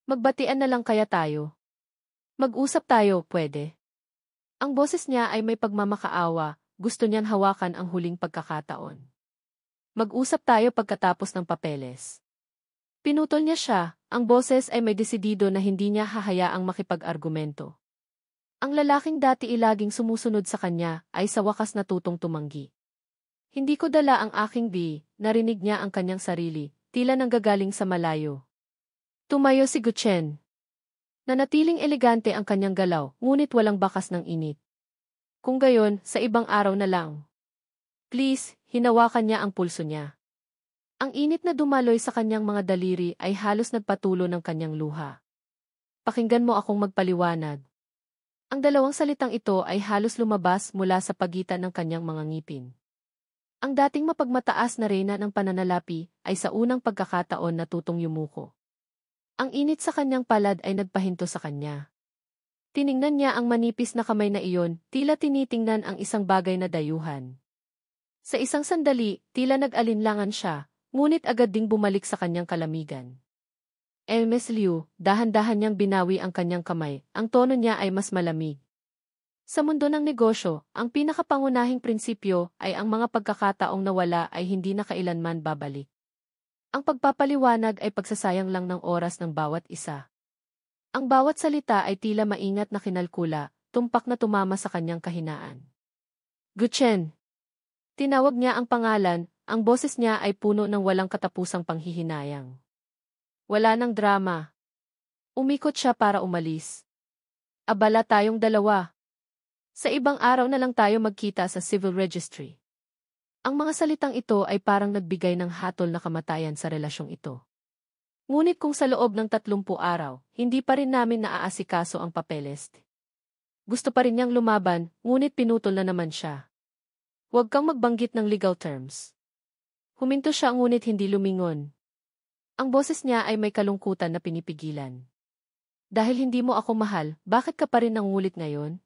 Magbatian na lang kaya tayo? Mag-usap tayo, pwede? Ang boses niya ay may pagmamakaawa, gusto niyang hawakan ang huling pagkakataon. Mag-usap tayo pagkatapos ng papeles. Pinutol niya siya, ang boses ay may desidido na hindi niya hahayaang makipag-argumento. Ang lalaking dati ilaging sumusunod sa kanya ay sa wakas natutong tumanggi. Hindi ko dala ang aking narinig niya ang kanyang sarili, tila nanggagaling sa malayo. Tumayo si Guchen. Nanatiling elegante ang kanyang galaw, ngunit walang bakas ng init. Kung gayon, sa ibang araw na lang. Please, hinawakan niya ang pulso niya. Ang init na dumaloy sa kanyang mga daliri ay halos nagpatulo ng kanyang luha. Pakinggan mo akong magpaliwanag. Ang dalawang salitang ito ay halos lumabas mula sa pagitan ng kanyang mga ngipin. Ang dating mapagmataas na reyna ng pananalapi ay sa unang pagkakataon natutong yumuko. Ang init sa kanyang palad ay nagpahinto sa kanya. Tiningnan niya ang manipis na kamay na iyon, tila tinitingnan ang isang bagay na dayuhan. Sa isang sandali, tila nag-alinlangan siya, ngunit agad ding bumalik sa kanyang kalamigan. Ms. Liu, dahan-dahan niyang binawi ang kanyang kamay, ang tono niya ay mas malamig. Sa mundo ng negosyo, ang pinakapangunahing prinsipyo ay ang mga pagkakataong nawala ay hindi na kailanman babalik. Ang pagpapaliwanag ay pagsasayang lang ng oras ng bawat isa. Ang bawat salita ay tila maingat na kinalkula, tumpak na tumama sa kanyang kahinaan. Guchen. Tinawag niya ang pangalan, ang boses niya ay puno ng walang katapusang panghihinayang. Wala nang drama. Umikot siya para umalis. Abala tayong dalawa. Sa ibang araw na lang tayo magkita sa civil registry. Ang mga salitang ito ay parang nagbigay ng hatol na kamatayan sa relasyong ito. Ngunit kung sa loob ng 30 araw, hindi pa rin namin naaasikaso ang papeles. Gusto pa rin niyang lumaban, ngunit pinutol na naman siya. Huwag kang magbanggit ng legal terms. Huminto siya ngunit hindi lumingon. Ang boses niya ay may kalungkutan na pinipigilan. Dahil hindi mo ako mahal, bakit ka pa rin nangulit ngayon?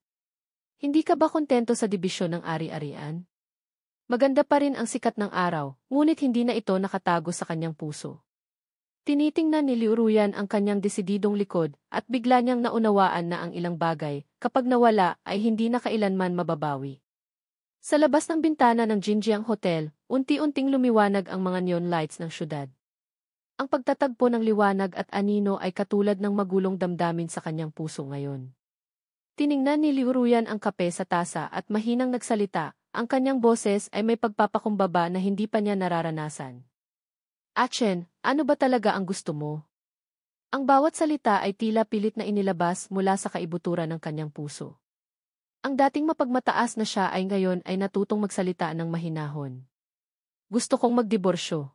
Hindi ka ba kontento sa dibisyon ng ari-arian? Maganda pa rin ang sikat ng araw, ngunit hindi na ito nakatago sa kanyang puso. Tinitingnan ni Liu Ruyan ang kanyang desididong likod at bigla niyang naunawaan na ang ilang bagay, kapag nawala ay hindi na kailanman mababawi. Sa labas ng bintana ng Jinjiang Hotel, unti-unting lumiwanag ang mga neon lights ng syudad. Ang pagtatagpo ng liwanag at anino ay katulad ng magulong damdamin sa kanyang puso ngayon. Tiningnan ni Liu Ruyan ang kape sa tasa at mahinang nagsalita, ang kanyang boses ay may pagpapakumbaba na hindi pa niya nararanasan. Chen, ano ba talaga ang gusto mo? Ang bawat salita ay tila pilit na inilabas mula sa kaibuturan ng kanyang puso. Ang dating mapagmataas na siya ay ngayon ay natutong magsalita ng mahinahon. Gusto kong magdiborsyo.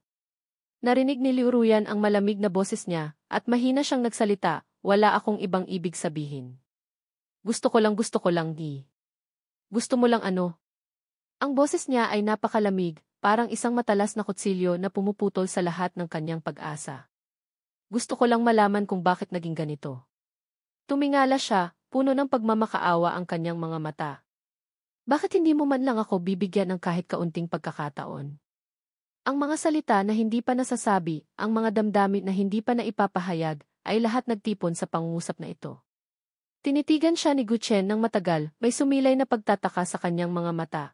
Narinig ni Liu Ruyan ang malamig na boses niya, at mahina siyang nagsalita, wala akong ibang ibig sabihin. Gusto ko lang di. Gusto mo lang ano? Ang boses niya ay napakalamig, parang isang matalas na kutsilyo na pumuputol sa lahat ng kanyang pag-asa. Gusto ko lang malaman kung bakit naging ganito. Tumingala siya, puno ng pagmamakaawa ang kanyang mga mata. Bakit hindi mo man lang ako bibigyan ng kahit kaunting pagkakataon? Ang mga salita na hindi pa nasasabi, ang mga damdamin na hindi pa naipapahayag, ay lahat nagtipon sa pangungusap na ito. Tinitigan siya ni Guchen ng matagal, may sumilay na pagtataka sa kanyang mga mata.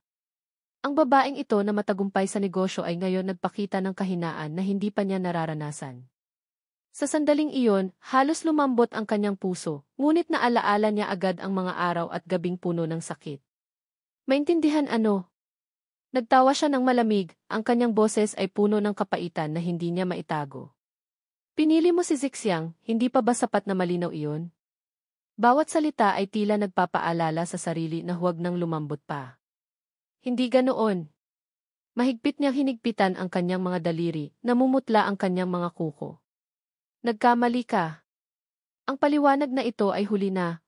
Ang babaeng ito na matagumpay sa negosyo ay ngayon nagpakita ng kahinaan na hindi pa niya nararanasan. Sa sandaling iyon, halos lumambot ang kanyang puso, ngunit naalaala niya agad ang mga araw at gabing puno ng sakit. Maintindihan ano? Nagtawa siya ng malamig, ang kanyang boses ay puno ng kapaitan na hindi niya maitago. Pinili mo si Zixiang, hindi pa ba sapat na malinaw iyon? Bawat salita ay tila nagpapaalala sa sarili na huwag nang lumambot pa. Hindi ganoon. Mahigpit niyang hinigpitan ang kanyang mga daliri, namumutla ang kanyang mga kuko. Nagkamali ka. Ang paliwanag na ito ay huli na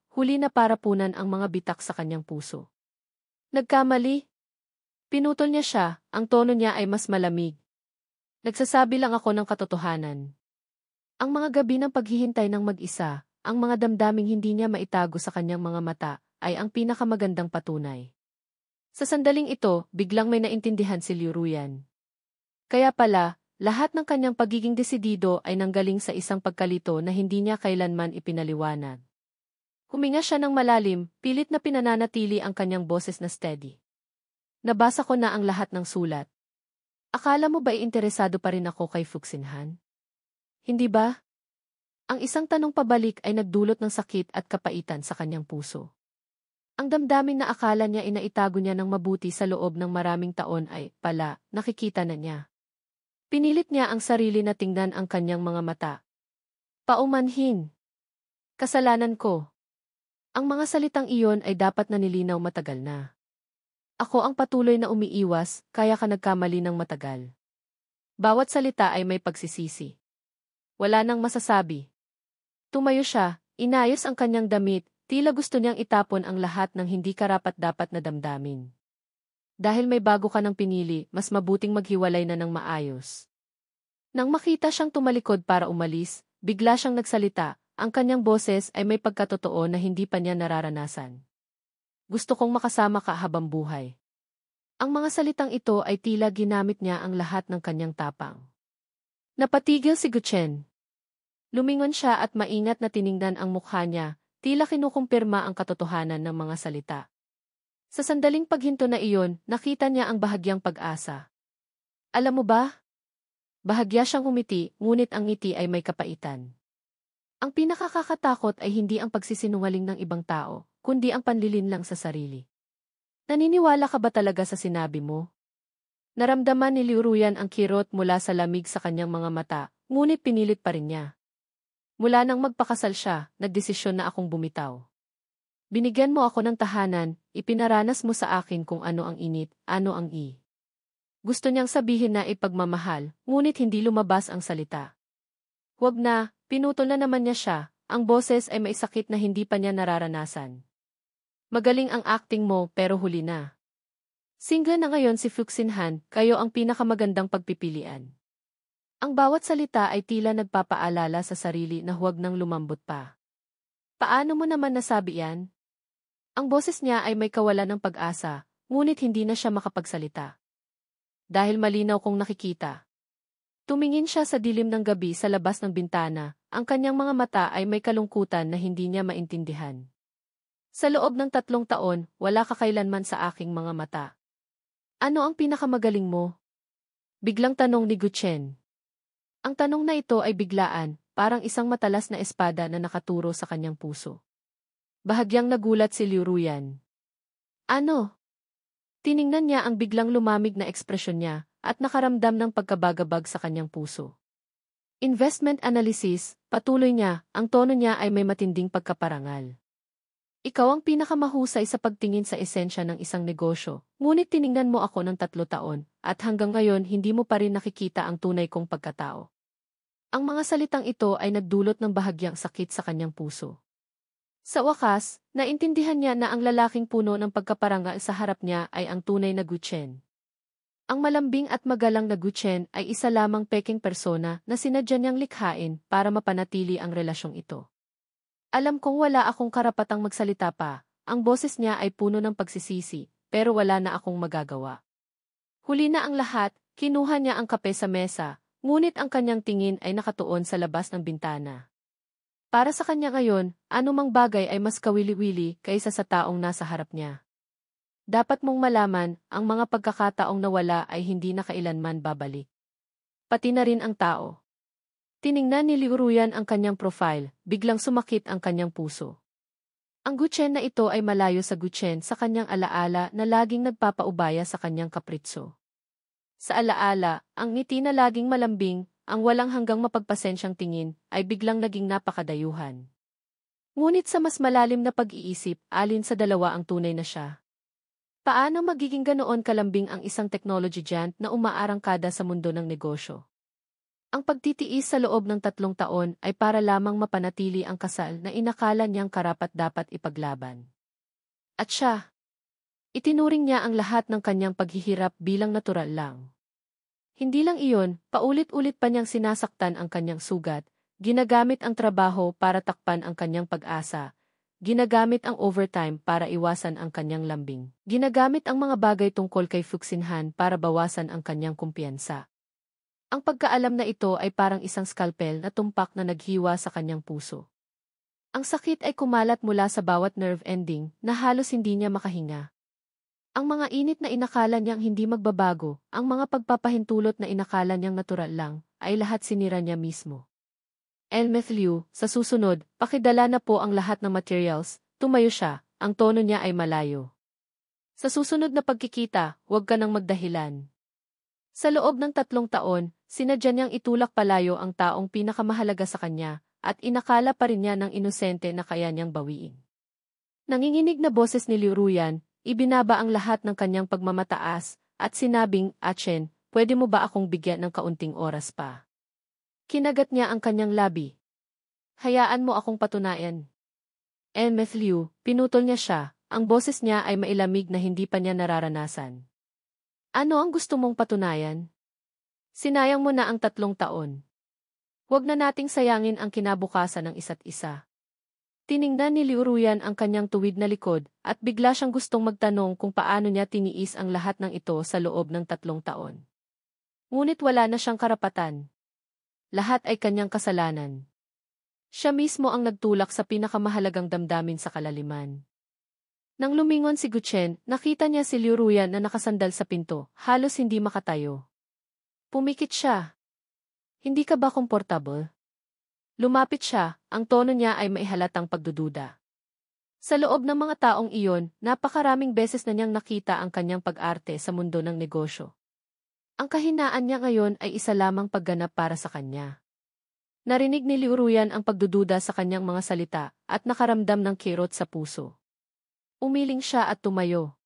para punan ang mga bitak sa kanyang puso. Nagkamali? Pinutol niya siya, ang tono niya ay mas malamig. Nagsasabi lang ako ng katotohanan. Ang mga gabi ng paghihintay ng mag-isa, ang mga damdaming hindi niya maitago sa kanyang mga mata, ay ang pinakamagandang patunay. Sa sandaling ito, biglang may naintindihan si Liu Ruyan. Kaya pala, lahat ng kanyang pagiging desidido ay nanggaling sa isang pagkalito na hindi niya kailanman ipinaliwanag. Huminga siya ng malalim, pilit na pinananatili ang kanyang boses na steady. Nabasa ko na ang lahat ng sulat. Akala mo ba interesado pa rin ako kay Fuxinhan? Hindi ba? Ang isang tanong pabalik ay nagdulot ng sakit at kapaitan sa kanyang puso. Ang damdamin na akala niya inaitago niya ng mabuti sa loob ng maraming taon ay, pala, nakikita na niya. Pinilit niya ang sarili na tingnan ang kanyang mga mata. Paumanhin. Kasalanan ko. Ang mga salitang iyon ay dapat na nilinaw matagal na. Ako ang patuloy na umiiwas, kaya ka nagkamali ng matagal. Bawat salita ay may pagsisisi. Wala nang masasabi. Tumayo siya, inayos ang kanyang damit, tila gusto niyang itapon ang lahat ng hindi karapat-dapat na damdamin. Dahil may bago ka ng pinili, mas mabuting maghiwalay na ng maayos. Nang makita siyang tumalikod para umalis, bigla siyang nagsalita, ang kanyang boses ay may pagkatotoo na hindi pa niya nararanasan. Gusto kong makasama ka habang buhay. Ang mga salitang ito ay tila ginamit niya ang lahat ng kanyang tapang. Napatigil si Guchen. Lumingon siya at maingat na tiningnan ang mukha niya, tila kinukumpirma ang katotohanan ng mga salita. Sa sandaling paghinto na iyon, nakita niya ang bahagyang pag-asa. Alam mo ba? Bahagya siyang umiti, ngunit ang ngiti ay may kapaitan. Ang pinakakakatakot ay hindi ang pagsisinungaling ng ibang tao, kundi ang panlilinlang sa sarili. Naniniwala ka ba talaga sa sinabi mo? Naramdaman ni Liu Ruyan ang kirot mula sa lamig sa kanyang mga mata, ngunit pinilit pa rin niya. Mula nang magpakasal siya, nagdesisyon na akong bumitaw. Binigyan mo ako ng tahanan, ipinaranas mo sa akin kung ano ang init, ano ang i. Gusto niyang sabihin na ipagmamahal, ngunit hindi lumabas ang salita. Huwag na, pinutol na naman niya siya, ang boses ay may sakit na hindi pa niya nararanasan. Magaling ang acting mo pero huli na. Single na ngayon si Fuxinhan, kayo ang pinakamagandang pagpipilian. Ang bawat salita ay tila nagpapaalala sa sarili na huwag nang lumambot pa. Paano mo naman nasabi yan? Ang boses niya ay may kawalan ng pag-asa, ngunit hindi na siya makapagsalita. dahil malinaw kong nakikita. Tumingin siya sa dilim ng gabi sa labas ng bintana, ang kanyang mga mata ay may kalungkutan na hindi niya maintindihan. Sa loob ng 3 taon, wala ka kailanman sa aking mga mata. Ano ang pinakamagaling mo? Biglang tanong ni Guchen. Ang tanong na ito ay biglaan, parang isang matalas na espada na nakaturo sa kanyang puso. Bahagyang nagulat si Liu Ruyan. Ano? Tiningnan niya ang biglang lumamig na ekspresyon niya at nakaramdam ng pagkabagabag sa kanyang puso. Investment analysis, patuloy niya, ang tono niya ay may matinding pagkaparangal. Ikaw ang pinakamahusay sa pagtingin sa esensya ng isang negosyo, ngunit tiningnan mo ako ng 3 taon, at hanggang ngayon hindi mo pa rin nakikita ang tunay kong pagkatao. Ang mga salitang ito ay nagdulot ng bahagyang sakit sa kanyang puso. Sa wakas, naintindihan niya na ang lalaking puno ng pagkaparangal sa harap niya ay ang tunay na Guchen. Ang malambing at magalang na Guchen ay isa lamang peking persona na sinadya niyang likhain para mapanatili ang relasyong ito. Alam kong wala akong karapatang magsalita pa, ang boses niya ay puno ng pagsisisi, pero wala na akong magagawa. Huli na ang lahat, kinuha niya ang kape sa mesa, ngunit ang kanyang tingin ay nakatuon sa labas ng bintana. Para sa kanya ngayon, anumang bagay ay mas kawili-wili kaysa sa taong nasa harap niya. Dapat mong malaman, ang mga pagkakataong nawala ay hindi na kailanman babalik. Pati na rin ang tao. Tiningnan ni Liu Ruyan ang kanyang profile, biglang sumakit ang kanyang puso. Ang Guchen na ito ay malayo sa Guchen sa kanyang alaala na laging nagpapaubaya sa kanyang kapritso. Sa alaala, ang ngiti na laging malambing, ang walang hanggang mapagpasensyang tingin, ay biglang naging napakadayuhan. Ngunit sa mas malalim na pag-iisip, alin sa dalawa ang tunay na siya. Paano magiging ganoon kalambing ang isang technology giant na umaarangkada sa mundo ng negosyo? Ang pagtitiis sa loob ng 3 taon ay para lamang mapanatili ang kasal na inakala niyang karapat-dapat ipaglaban. At siya, itinuring niya ang lahat ng kanyang paghihirap bilang natural lang. Hindi lang iyon, paulit-ulit pa niyang sinasaktan ang kanyang sugat, ginagamit ang trabaho para takpan ang kanyang pag-asa, ginagamit ang overtime para iwasan ang kanyang lambing, ginagamit ang mga bagay tungkol kay Fuxinhan para bawasan ang kanyang kumpiyansa. Ang pagkaalam na ito ay parang isang skalpel na tumpak na naghiwa sa kanyang puso. Ang sakit ay kumalat mula sa bawat nerve ending na halos hindi niya makahinga. Ang mga init na inakala niyang hindi magbabago, ang mga pagpapahintulot na inakala niyang natural lang, ay lahat sinira niya mismo. Elmeth Liu, sa susunod, pakidala na po ang lahat ng materials, tumayo siya, ang tono niya ay malayo. Sa susunod na pagkikita, huwag ka nang magdahilan. Sa loob ng 3 taon, sinadya niyang itulak palayo ang taong pinakamahalaga sa kanya, at inakala pa rin niya ng inosente na kaya niyang bawiin. Nanginginig na boses ni Liu Ruyan, ibinaba ang lahat ng kanyang pagmamataas, at sinabing, Achen, pwede mo ba akong bigyan ng kaunting oras pa? Kinagat niya ang kanyang labi. Hayaan mo akong patunayan. Elmeth Liu, pinutol niya siya, ang boses niya ay mailamig na hindi pa niya nararanasan. Ano ang gusto mong patunayan? Sinayang mo na ang 3 taon. Huwag na nating sayangin ang kinabukasan ng isa't isa. Tiningnan ni Liu Ruyan ang kanyang tuwid na likod, at bigla siyang gustong magtanong kung paano niya tiniis ang lahat ng ito sa loob ng 3 taon. Ngunit wala na siyang karapatan. Lahat ay kanyang kasalanan. Siya mismo ang nagtulak sa pinakamahalagang damdamin sa kalaliman. Nang lumingon si Guchen, nakita niya si Liu Ruyan na nakasandal sa pinto, halos hindi makatayo. Pumikit siya. Hindi ka ba komportable? Lumapit siya, ang tono niya ay maihalatang pagdududa. Sa loob ng mga taong iyon, napakaraming beses na niyang nakita ang kanyang pag-arte sa mundo ng negosyo. Ang kahinaan niya ngayon ay isa lamang pagganap para sa kanya. Narinig ni Liu Ruyan ang pagdududa sa kanyang mga salita at nakaramdam ng kirot sa puso. Umiling siya at tumayo.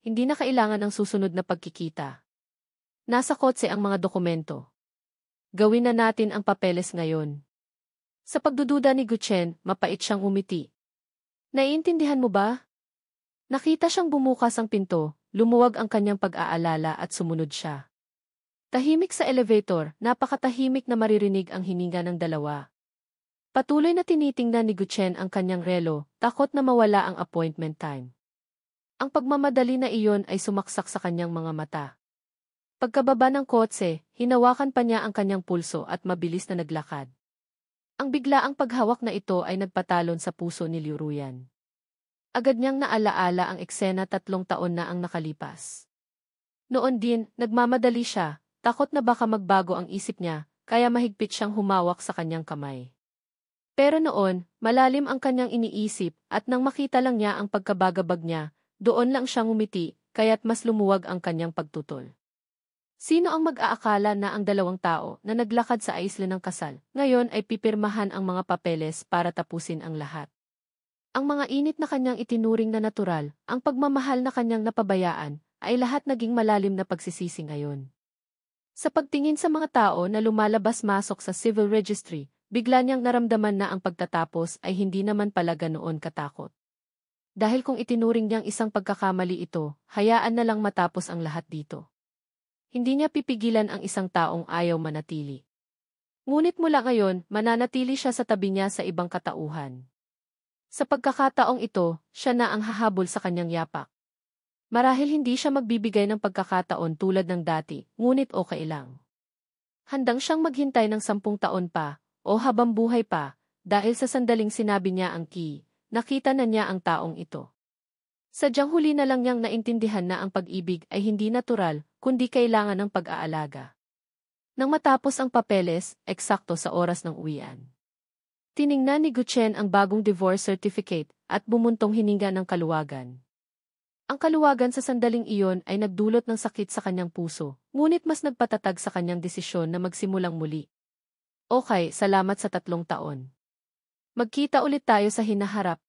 Hindi na kailangan ang susunod na pagkikita. Nasa kotse ang mga dokumento. Gawin na natin ang papeles ngayon. Sa pagdududa ni Guchen, mapait siyang umiti. Naiintindihan mo ba? Nakita siyang bumukas ang pinto, lumuwag ang kanyang pag-aalala at sumunod siya. Tahimik sa elevator, napakatahimik na maririnig ang hininga ng dalawa. Patuloy na tinitingnan ni Guchen ang kanyang relo, takot na mawala ang appointment time. Ang pagmamadali na iyon ay sumaksak sa kanyang mga mata. Pagkababa ng kotse, hinawakan pa niya ang kanyang pulso at mabilis na naglakad. Ang biglaang paghawak na ito ay nagpatalon sa puso ni Liu Ruyan. Agad niyang naalaala ang eksena 3 taon na ang nakalipas. Noon din, nagmamadali siya, takot na baka magbago ang isip niya, kaya mahigpit siyang humawak sa kanyang kamay. Pero noon, malalim ang kanyang iniisip at nang makita lang niya ang pagkabagabag niya, doon lang siyang ngumiti, kaya't mas lumuwag ang kanyang pagtutol. Sino ang mag-aakala na ang 2 tao na naglakad sa isla ng kasal, ngayon ay pipirmahan ang mga papeles para tapusin ang lahat? Ang mga init na kanyang itinuring na natural, ang pagmamahal na kanyang napabayaan, ay lahat naging malalim na pagsisisi ngayon. Sa pagtingin sa mga tao na lumalabas-masok sa civil registry, bigla niyang naramdaman na ang pagtatapos ay hindi naman pala ganoon katakot. Dahil kung itinuring niyang isang pagkakamali ito, hayaan na lang matapos ang lahat dito. Hindi niya pipigilan ang isang taong ayaw manatili. Ngunit mula ngayon, mananatili siya sa tabi niya sa ibang katauhan. Sa pagkakataong ito, siya na ang hahabol sa kanyang yapak. Marahil hindi siya magbibigay ng pagkakataon tulad ng dati, ngunit okay lang. Handang siyang maghintay ng 10 taon pa, o habang buhay pa, dahil sa sandaling sinabi niya ang key, nakita na niya ang taong ito. Sadyang huli na lang niyang naintindihan na ang pag-ibig ay hindi natural, kundi kailangan ng pag-aalaga. Nang matapos ang papeles, eksakto sa oras ng uwian. Tiningnan ni Guchen ang bagong divorce certificate at bumuntong hininga ng kaluwagan. Ang kaluwagan sa sandaling iyon ay nagdulot ng sakit sa kanyang puso, ngunit mas nagpatatag sa kanyang desisyon na magsimulang muli. Okay, salamat sa 3 taon. Magkita ulit tayo sa hinaharap.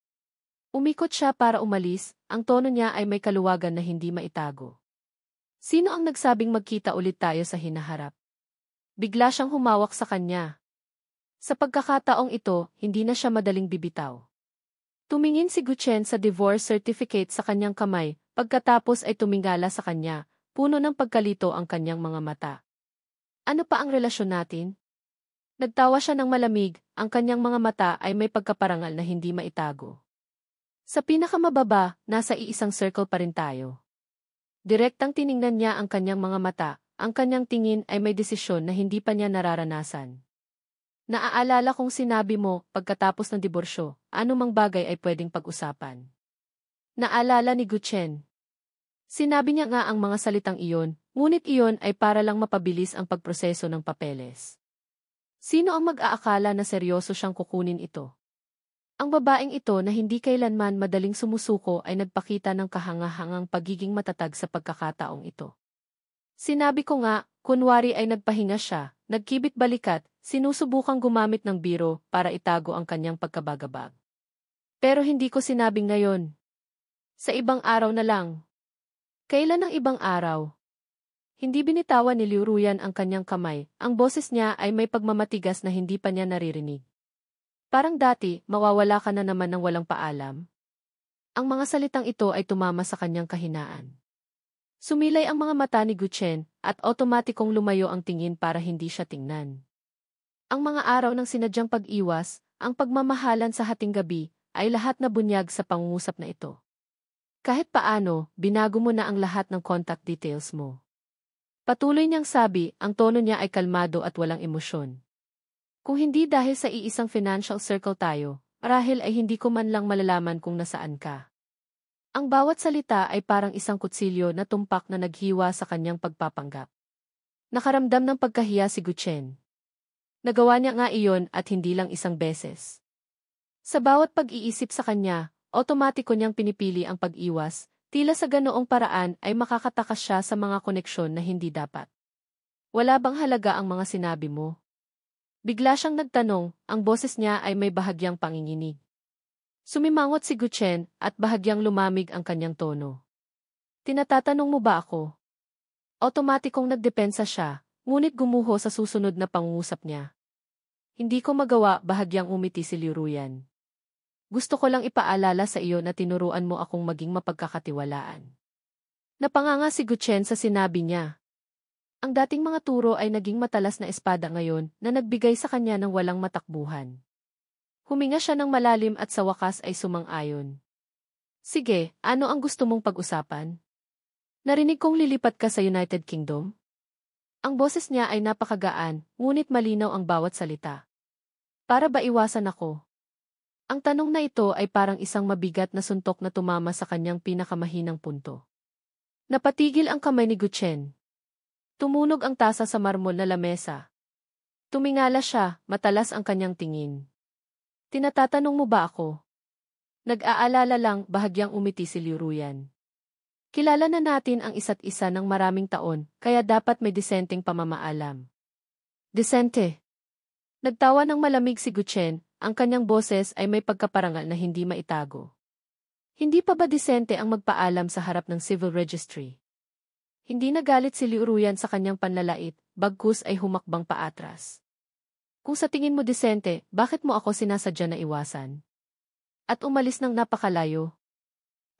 Umikot siya para umalis, ang tono niya ay may kaluwagan na hindi maitago. Sino ang nagsabing magkita ulit tayo sa hinaharap? Bigla siyang humawak sa kanya. Sa pagkakataong ito, hindi na siya madaling bibitaw. Tumingin si Guchen sa divorce certificate sa kanyang kamay, pagkatapos ay tumingala sa kanya, puno ng pagkalito ang kanyang mga mata. Ano pa ang relasyon natin? Nagtawa siya ng malamig, ang kanyang mga mata ay may pagkaparangal na hindi maitago. Sa pinakamababa, nasa iisang circle pa rin tayo. Direktang tiningnan niya ang kanyang mga mata, ang kanyang tingin ay may desisyon na hindi pa niya nararanasan. Naaalala kong sinabi mo, pagkatapos ng diborsyo, anumang bagay ay pwedeng pag-usapan. Naalala ni Guchen. Sinabi niya nga ang mga salitang iyon, ngunit iyon ay para lang mapabilis ang pagproseso ng papeles. Sino ang mag-aakala na seryoso siyang kukunin ito? Ang babaeng ito na hindi kailanman madaling sumusuko ay nagpakita ng kahangahangang pagiging matatag sa pagkakataong ito. Sinabi ko nga, kunwari ay nagpahinga siya, nagkibit balikat, sinusubukang gumamit ng biro para itago ang kanyang pagkabagabag. Pero hindi ko sinabing ngayon. Sa ibang araw na lang. Kailan ang ibang araw? Hindi binitawan ni Liu Ruyan ang kanyang kamay, ang boses niya ay may pagmamatigas na hindi pa niya naririnig. Parang dati, mawawala ka na naman ng walang paalam. Ang mga salitang ito ay tumama sa kanyang kahinaan. Sumilay ang mga mata ni Guchen at otomatikong lumayo ang tingin para hindi siya tingnan. Ang mga araw ng sinadyang pag-iwas, ang pagmamahalan sa hating gabi, ay lahat na bunyag sa pangungusap na ito. Kahit paano, binago mo na ang lahat ng contact details mo. Patuloy niyang sabi, ang tono niya ay kalmado at walang emosyon. Kung hindi dahil sa iisang financial circle tayo, marahil ay hindi ko man lang malalaman kung nasaan ka. Ang bawat salita ay parang isang kutsilyo na tumpak na naghiwa sa kanyang pagpapanggap. Nakaramdam ng pagkahiya si Guchen. Nagawa niya nga iyon at hindi lang isang beses. Sa bawat pag-iisip sa kanya, otomatiko niyang pinipili ang pag-iwas, tila sa ganoong paraan ay makakatakas siya sa mga koneksyon na hindi dapat. Wala bang halaga ang mga sinabi mo? Bigla siyang nagtanong, ang boses niya ay may bahagyang panginginig. Sumimangot si Guchen at bahagyang lumamig ang kanyang tono. Tinatatanong mo ba ako? Otomatikong nagdepensa siya, ngunit gumuho sa susunod na pangungusap niya. Hindi ko magawa, bahagyang umiti si Liu Ruyan. Gusto ko lang ipaalala sa iyo na tinuruan mo akong maging mapagkakatiwalaan. Napanganga si Guchen sa sinabi niya. Ang dating mga turo ay naging matalas na espada ngayon na nagbigay sa kanya ng walang matakbuhan. Huminga siya ng malalim at sa wakas ay sumang-ayon. Sige, ano ang gusto mong pag-usapan? Narinig kong lilipat ka sa United Kingdom? Ang boses niya ay napakagaan, ngunit malinaw ang bawat salita. Para ba iwasan ako? Ang tanong na ito ay parang isang mabigat na suntok na tumama sa kanyang pinakamahinang punto. Napatigil ang kamay ni Gutchen. Tumunog ang tasa sa marmol na lamesa. Tumingala siya, matalas ang kanyang tingin. Tinatatanong mo ba ako? Nag-aalala lang, bahagyang umiti si Liu Ruyan. Kilala na natin ang isa't isa ng maraming taon, kaya dapat may disenteng pamamaalam. Disente. Nagtawa ng malamig si Gutchen, ang kanyang boses ay may pagkaparangal na hindi maitago. Hindi pa ba disente ang magpaalam sa harap ng civil registry? Hindi nagalit si Liu Ruyan sa kanyang panlalait, bagkus ay humakbang paatras. Kung sa tingin mo disente, bakit mo ako sinasadya na iwasan? At umalis ng napakalayo.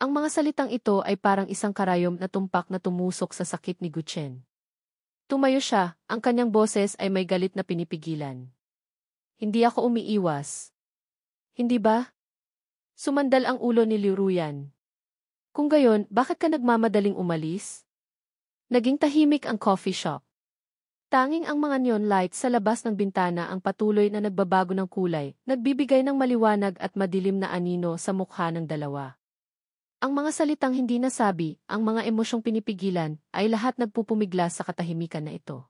Ang mga salitang ito ay parang isang karayom na tumpak na tumusok sa sakit ni Gutchen. Tumayo siya, ang kanyang boses ay may galit na pinipigilan. Hindi ako umiiwas. Hindi ba? Sumandal ang ulo ni Liu Ruyan. Kung gayon, bakit ka nagmamadaling umalis? Naging tahimik ang coffee shop. Tanging ang mga neon lights sa labas ng bintana ang patuloy na nagbabago ng kulay, nagbibigay ng maliwanag at madilim na anino sa mukha ng dalawa. Ang mga salitang hindi nasabi, ang mga emosyong pinipigilan, ay lahat nagpupumiglas sa katahimikan na ito.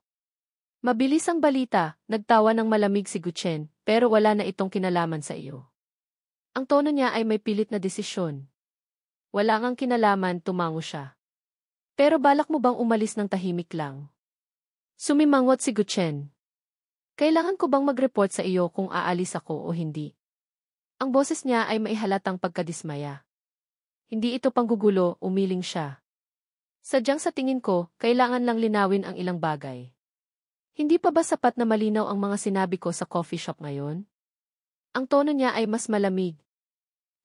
Mabilis ang balita, nagtawa ng malamig si Gutchen, pero wala na itong kinalaman sa iyo. Ang tono niya ay may pilit na desisyon. Wala ngang kinalaman, tumango siya. Pero balak mo bang umalis ng tahimik lang? Sumimangot si Gutchen. Kailangan ko bang mag-report sa iyo kung aalis ako o hindi? Ang boses niya ay may halatang pagkadismaya. Hindi ito panggugulo, umiling siya. Sadyang sa tingin ko, kailangan lang linawin ang ilang bagay. Hindi pa ba sapat na malinaw ang mga sinabi ko sa coffee shop ngayon? Ang tono niya ay mas malamig.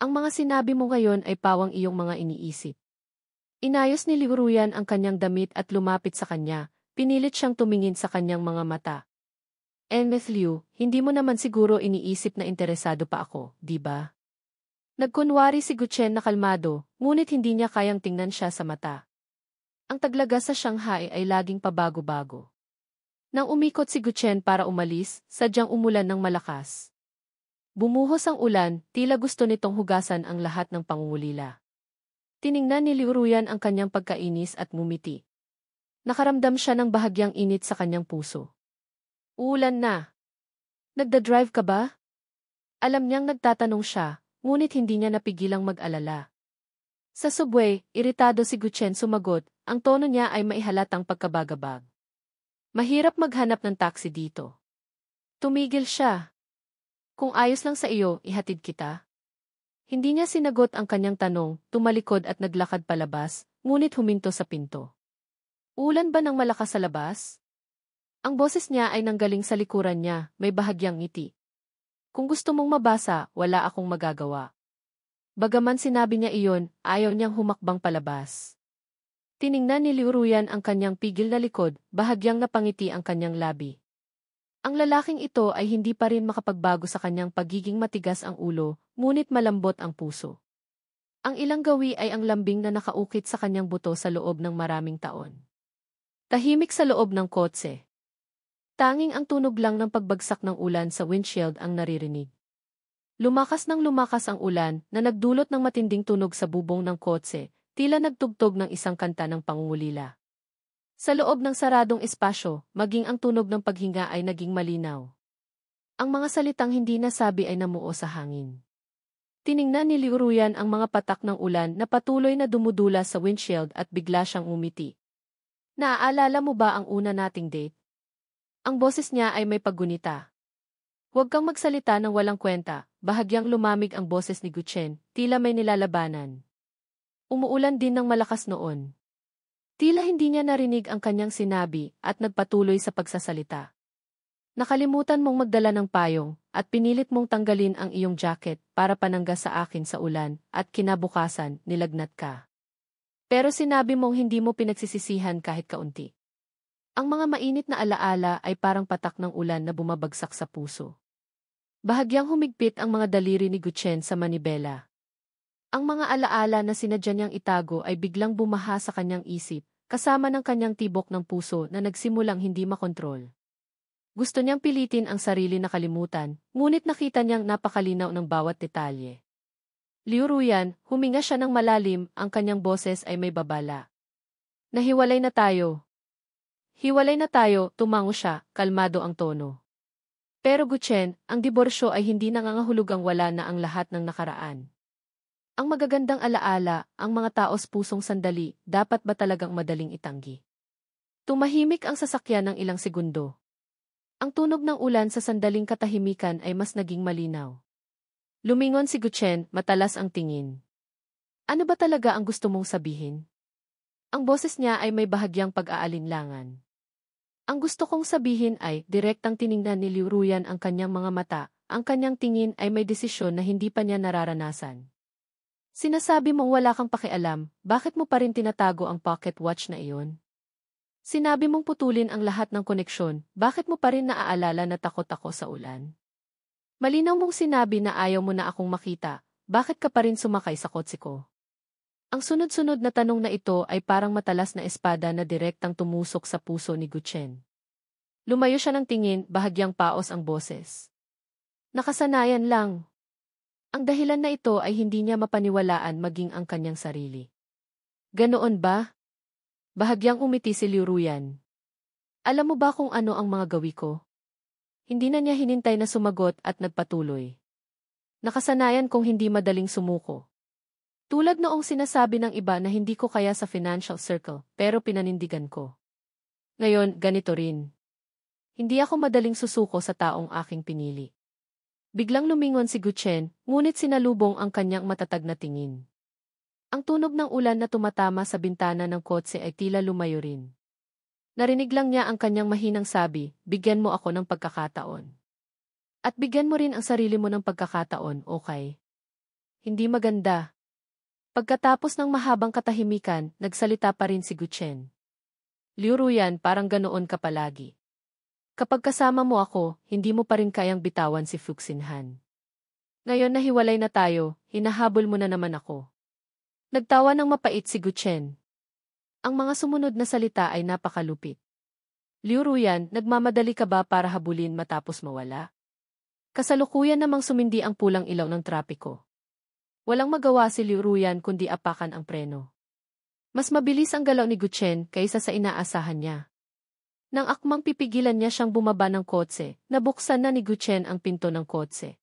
Ang mga sinabi mo ngayon ay pawang iyong mga iniisip. Inayos ni Liu Ruyan ang kanyang damit at lumapit sa kanya, pinilit siyang tumingin sa kanyang mga mata. Ms. Liu, hindi mo naman siguro iniisip na interesado pa ako, di ba? Nagkunwari si Gutchen na kalmado, ngunit hindi niya kayang tingnan siya sa mata. Ang taglaga sa Shanghai ay laging pabago-bago. Nang umikot si Gutchen para umalis, sadyang umulan ng malakas. Bumuhos ang ulan, tila gusto nitong hugasan ang lahat ng pangungulila. Tiningnan ni Liu Ruyan ang kanyang pagkainis at ngumiti. Nakaramdam siya ng bahagyang init sa kanyang puso. Uulan na. Nagda-drive ka ba? Alam niyang nagtatanong siya, ngunit hindi niya napigilang mag-alala. Sa subway, iritado si Gutchen sumagot, ang tono niya ay maihalatang pagkabagabag. Mahirap maghanap ng taxi dito. Tumigil siya. Kung ayos lang sa iyo, ihatid kita. Hindi niya sinagot ang kanyang tanong, tumalikod at naglakad palabas, ngunit huminto sa pinto. Ulan ba ng malakas sa labas? Ang boses niya ay nanggaling sa likuran niya, may bahagyang ngiti. Kung gusto mong mabasa, wala akong magagawa. Bagaman sinabi niya iyon, ayaw niyang humakbang palabas. Tiningnan ni Liu Ruyan ang kanyang pigil na likod, bahagyang napangiti ang kanyang labi. Ang lalaking ito ay hindi pa rin makapagbago sa kanyang pagiging matigas ang ulo, ngunit malambot ang puso. Ang ilang gawi ay ang lambing na nakaukit sa kanyang buto sa loob ng maraming taon. Tahimik sa loob ng kotse. Tanging ang tunog lang ng pagbagsak ng ulan sa windshield ang naririnig. Lumakas ang ulan na nagdulot ng matinding tunog sa bubong ng kotse, tila nagtugtog ng isang kanta ng pangungulila. Sa loob ng saradong espasyo, maging ang tunog ng paghinga ay naging malinaw. Ang mga salitang hindi nasabi ay namuo sa hangin. Tiningnan ni Liu Ruyan ang mga patak ng ulan na patuloy na dumudula sa windshield at bigla siyang umiti. Naaalala mo ba ang una nating date? Ang boses niya ay may paggunita. Huwag kang magsalita ng walang kwenta, bahagyang lumamig ang boses ni Gutchen, tila may nilalabanan. Umuulan din ng malakas noon. Tila hindi niya narinig ang kanyang sinabi at nagpatuloy sa pagsasalita. Nakalimutan mong magdala ng payong at pinilit mong tanggalin ang iyong jacket para panangga sa akin sa ulan at kinabukasan nilagnat ka. Pero sinabi mong hindi mo pinagsisisihan kahit kaunti. Ang mga mainit na alaala ay parang patak ng ulan na bumabagsak sa puso. Bahagyang humigpit ang mga daliri ni Gutchen sa manibela. Ang mga alaala na sinadya niyang itago ay biglang bumaha sa kanyang isip, kasama ng kanyang tibok ng puso na nagsimulang hindi makontrol. Gusto niyang pilitin ang sarili na kalimutan, ngunit nakita niyang napakalinaw ng bawat detalye. Liu Ruyan, huminga siya ng malalim, ang kanyang boses ay may babala. Nahiwalay na tayo. Hiwalay na tayo, tumango siya, kalmado ang tono. Pero Guchen, ang diborsyo ay hindi nangangahulugang wala na ang lahat ng nakaraan. Ang magagandang alaala, ang mga taos pusong sandali, dapat ba talagang madaling itanggi? Tumahimik ang sasakyan ng ilang segundo. Ang tunog ng ulan sa sandaling katahimikan ay mas naging malinaw. Lumingon si Guchen, matalas ang tingin. Ano ba talaga ang gusto mong sabihin? Ang boses niya ay may bahagyang pag-aalinlangan. Ang gusto kong sabihin ay, direktang tiningnan ni Liu Ruyan ang kanyang mga mata, ang kanyang tingin ay may desisyon na hindi pa niya nararanasan. Sinasabi mong wala kang pakialam, bakit mo pa rin tinatago ang pocket watch na iyon? Sinabi mong putulin ang lahat ng koneksyon, bakit mo pa rin naaalala na takot ako sa ulan? Malinaw mong sinabi na ayaw mo na akong makita, bakit ka pa rin sumakay sa kotse ko? Ang sunod-sunod na tanong na ito ay parang matalas na espada na direktang tumusok sa puso ni Guchen. Lumayo siya ng tingin, bahagyang paos ang boses. Nakasanayan lang. Ang dahilan na ito ay hindi niya mapaniwalaan maging ang kanyang sarili. Ganoon ba? Bahagyang umiti si Liu Ruyan. Alam mo ba kung ano ang mga gawi ko? Hindi na niya hinintay na sumagot at nagpatuloy. Nakasanayan kong hindi madaling sumuko. Tulad noong sinasabi ng iba na hindi ko kaya sa financial circle, pero pinanindigan ko. Ngayon, ganito rin. Hindi ako madaling susuko sa taong aking pinili. Biglang lumingon si Guchen, ngunit sinalubong ang kanyang matatag na tingin. Ang tunog ng ulan na tumatama sa bintana ng kotse ay tila lumayo rin. Narinig lang niya ang kanyang mahinang sabi, bigyan mo ako ng pagkakataon. At bigyan mo rin ang sarili mo ng pagkakataon, okay? Hindi maganda. Pagkatapos ng mahabang katahimikan, nagsalita pa rin si Guchen. Liu Ruyan, parang ganoon ka palagi. Kapag kasama mo ako, hindi mo pa rin kayang bitawan si Fuxin Han. Ngayon na hiwalay na tayo, hinahabol mo na naman ako. Nagtawa ng mapait si Guchen. Ang mga sumunod na salita ay napakalupit. Liu Ruyan, nagmamadali ka ba para habulin matapos mawala? Kasalukuyan namang sumindi ang pulang ilaw ng trapiko. Walang magawa si Liu Ruyan kundi apakan ang preno. Mas mabilis ang galaw ni Guchen kaysa sa inaasahan niya. Nang akmang pipigilan niya siyang bumaba ng kotse, nabuksan na ni Guchen ang pinto ng kotse.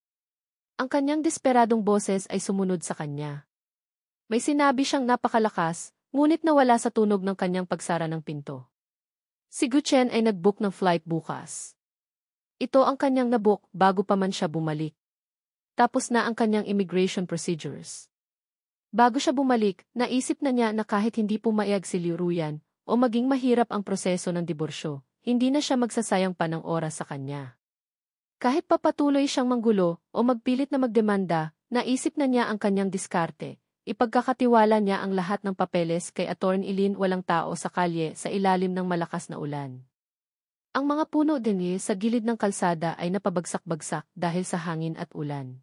Ang kanyang desperadong boses ay sumunod sa kanya. May sinabi siyang napakalakas, ngunit nawala sa tunog ng kanyang pagsara ng pinto. Si Guchen ay nag-book ng flight bukas. Ito ang kanyang nabook bago pa man siya bumalik. Tapos na ang kanyang immigration procedures. Bago siya bumalik, naisip na niya na kahit hindi pumayag si Liu Ruyan o maging mahirap ang proseso ng diborsyo, hindi na siya magsasayang pa ng oras sa kanya. Kahit papatuloy siyang manggulo o magpilit na magdemanda, naisip na niya ang kanyang diskarte. Ipagkakatiwala niya ang lahat ng papeles kay Attorney Lin, walang tao sa kalye sa ilalim ng malakas na ulan. Ang mga puno din sa gilid ng kalsada ay napabagsak-bagsak dahil sa hangin at ulan.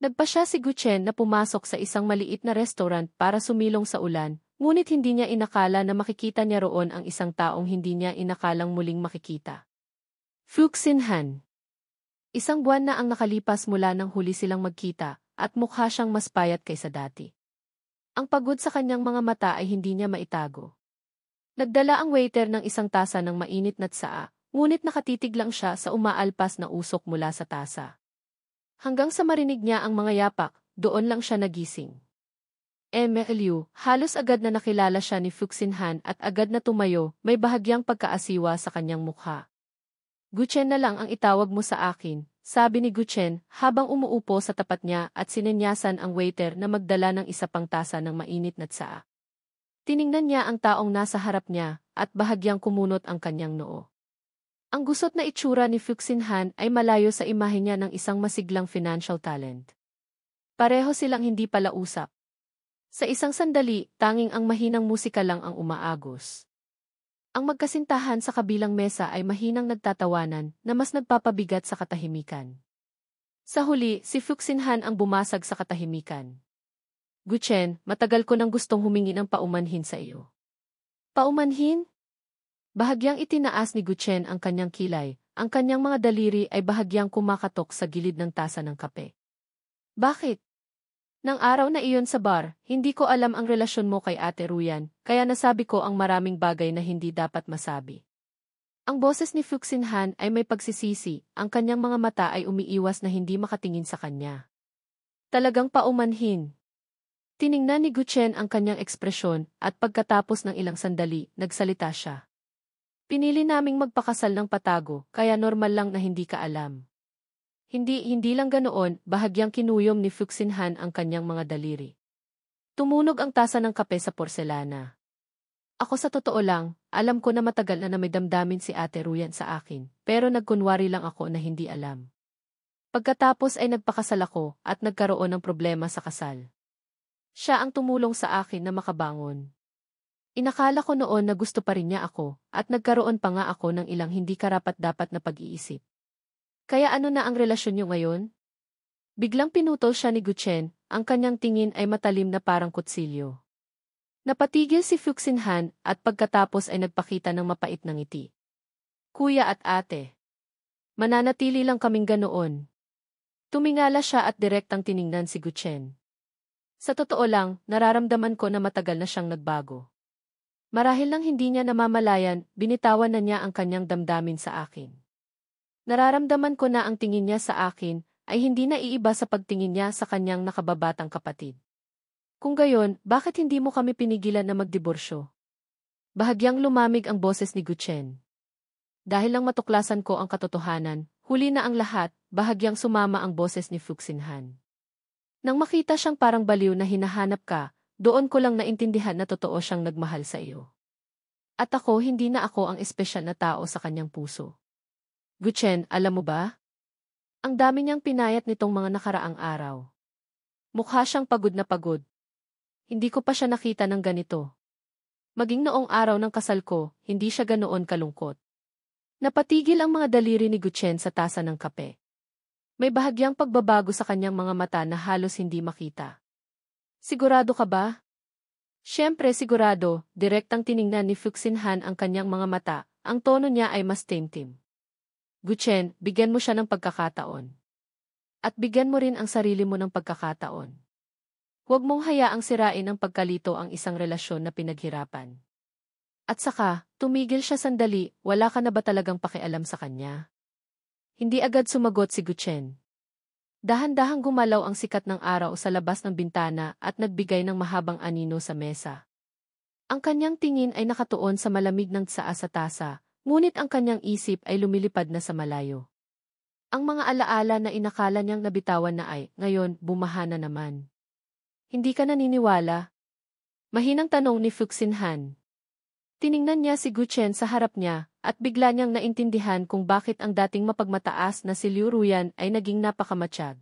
Nagpasya si Guchen na pumasok sa isang maliit na restaurant para sumilong sa ulan, ngunit hindi niya inakala na makikita niya roon ang isang taong hindi niya inakalang muling makikita. Fuxin Han. Isang buwan na ang nakalipas mula nang huli silang magkita, at mukha siyang mas payat kaysa dati. Ang pagod sa kanyang mga mata ay hindi niya maitago. Nagdala ang waiter ng isang tasa ng mainit na tsaa, ngunit nakatitig lang siya sa umaalpas na usok mula sa tasa. Hanggang sa marinig niya ang mga yapak, doon lang siya nagising. Liu, halos agad na nakilala siya ni Fuxin Han at agad na tumayo, may bahagyang pagkaasiwa sa kanyang mukha. Guchen na lang ang itawag mo sa akin, sabi ni Guchen habang umuupo sa tapat niya at sinenyasan ang waiter na magdala ng isa pang tasa ng mainit na tsaa. Tiningnan niya ang taong nasa harap niya at bahagyang kumunot ang kanyang noo. Ang gusot na itsura ni Fuxin Han ay malayo sa imahe niya ng isang masiglang financial talent. Pareho silang hindi palausap. Sa isang sandali, tanging ang mahinang musika lang ang umaagos. Ang magkasintahan sa kabilang mesa ay mahinang nagtatawanan na mas nagpapabigat sa katahimikan. Sa huli, si Fuxin Han ang bumasag sa katahimikan. Guchen, matagal ko nang gustong humingi ng paumanhin sa iyo. Paumanhin? Bahagyang itinaas ni Guchen ang kanyang kilay, ang kanyang mga daliri ay bahagyang kumakatok sa gilid ng tasa ng kape. Bakit? Nang araw na iyon sa bar, hindi ko alam ang relasyon mo kay Ate Ruyan, kaya nasabi ko ang maraming bagay na hindi dapat masabi. Ang boses ni Fuxinhan ay may pagsisisi, ang kanyang mga mata ay umiiwas na hindi makatingin sa kanya. Talagang paumanhin. Tiningnan ni Guchen ang kanyang ekspresyon at pagkatapos ng ilang sandali, nagsalita siya. Pinili naming magpakasal ng patago, kaya normal lang na hindi ka alam. Hindi lang ganoon, bahagyang kinuyom ni Fuxinhan ang kanyang mga daliri. Tumunog ang tasa ng kape sa porselana. Ako sa totoo lang, alam ko na matagal na may damdamin si Ate Ruyan sa akin, pero nagkunwari lang ako na hindi alam. Pagkatapos ay nagpakasal ako at nagkaroon ng problema sa kasal. Siya ang tumulong sa akin na makabangon. Inakala ko noon na gusto pa rin niya ako at nagkaroon pa nga ako ng ilang hindi karapat-dapat na pag-iisip. Kaya ano na ang relasyon niyo ngayon? Biglang pinutol siya ni Guchen, ang kanyang tingin ay matalim na parang kutsilyo. Napatigil si Fuxinhan at pagkatapos ay nagpakita ng mapait na ngiti. Kuya at ate. Mananatili lang kaming ganoon. Tumingala siya at direktang tiningnan si Guchen. Sa totoo lang, nararamdaman ko na matagal na siyang nagbago. Marahil nang hindi niya namamalayan, binitawan na niya ang kanyang damdamin sa akin. Nararamdaman ko na ang tingin niya sa akin ay hindi na iiba sa pagtingin niya sa kanyang nakababatang kapatid. Kung gayon, bakit hindi mo kami pinigilan na magdiborsyo? Bahagyang lumamig ang boses ni Guchen. Dahil lang matuklasan ko ang katotohanan, huli na ang lahat, bahagyang sumama ang boses ni Fuxinhan. Nang makita siyang parang baliw na hinahanap ka, doon ko lang naintindihan na totoo siyang nagmahal sa iyo. At ako hindi na ako ang espesyal na tao sa kanyang puso. Guchen, alam mo ba? Ang dami niyang pinayat nitong mga nakaraang araw. Mukha siyang pagod na pagod. Hindi ko pa siya nakita ng ganito. Maging noong araw ng kasal ko, hindi siya ganoon kalungkot. Napatigil ang mga daliri ni Guchen sa tasa ng kape. May bahagyang pagbabago sa kanyang mga mata na halos hindi makita. Sigurado ka ba? Siyempre sigurado, direktang tiningnan ni Fuxinhan ang kanyang mga mata, ang tono niya ay mas timtim. Guchen, bigyan mo siya ng pagkakataon. At bigyan mo rin ang sarili mo ng pagkakataon. Huwag mong hayaang sirain ang pagkalito ang isang relasyon na pinaghirapan. At saka, tumigil siya sandali, wala ka na ba talagang pakialam sa kanya? Hindi agad sumagot si Guchen. Dahan-dahang gumalaw ang sikat ng araw sa labas ng bintana at nagbigay ng mahabang anino sa mesa. Ang kanyang tingin ay nakatuon sa malamig ng tsaa sa tasa, ngunit ang kanyang isip ay lumilipad na sa malayo. Ang mga alaala na inakala niyang nabitawan na ay, ngayon, bumaha na naman. Hindi ka naniniwala? Mahinang tanong ni Fuxinhan. Tiningnan niya si Guchen sa harap niya, at bigla niyang naintindihan kung bakit ang dating mapagmataas na si Liu Ruyan ay naging napakamatsyag.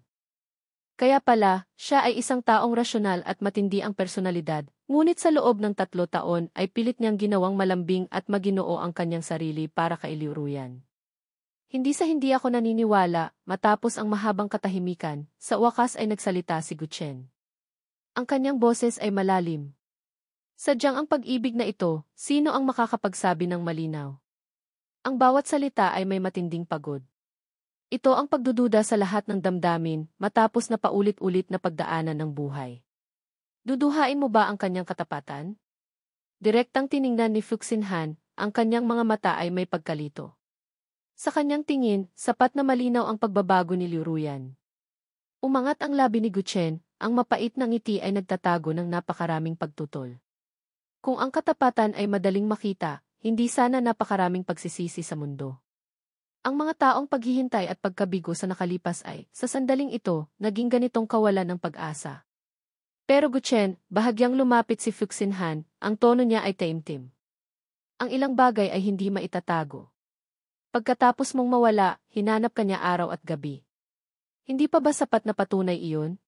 Kaya pala, siya ay isang taong rasyonal at matindi ang personalidad, ngunit sa loob ng 3 taon ay pilit niyang ginawang malambing at maginoo ang kanyang sarili para kay Liu Ruyan. Hindi ako naniniwala, matapos ang mahabang katahimikan, sa wakas ay nagsalita si Guchen. Ang kanyang boses ay malalim. Sadyang ang pag-ibig na ito, sino ang makakapagsabi ng malinaw? Ang bawat salita ay may matinding pagod. Ito ang pagdududa sa lahat ng damdamin, matapos na paulit-ulit na pagdaanan ng buhay. Duduhain mo ba ang kanyang katapatan? Direktang tiningnan ni Fuxinhan, ang kanyang mga mata ay may pagkalito. Sa kanyang tingin, sapat na malinaw ang pagbabago ni Liu Ruyan. Umangat ang labi ni Guchen, ang mapait na ngiti ay nagtatago ng napakaraming pagtutol. Kung ang katapatan ay madaling makita, hindi sana napakaraming pagsisisi sa mundo. Ang mga taong paghihintay at pagkabigo sa nakalipas ay, sa sandaling ito, naging ganitong kawalan ng pag-asa. Pero Guchen, bahagyang lumapit si Fuxinhan, ang tono niya ay taimtim. Ang ilang bagay ay hindi maitatago. Pagkatapos mong mawala, hinanap ka niya araw at gabi. Hindi pa ba sapat na patunay iyon?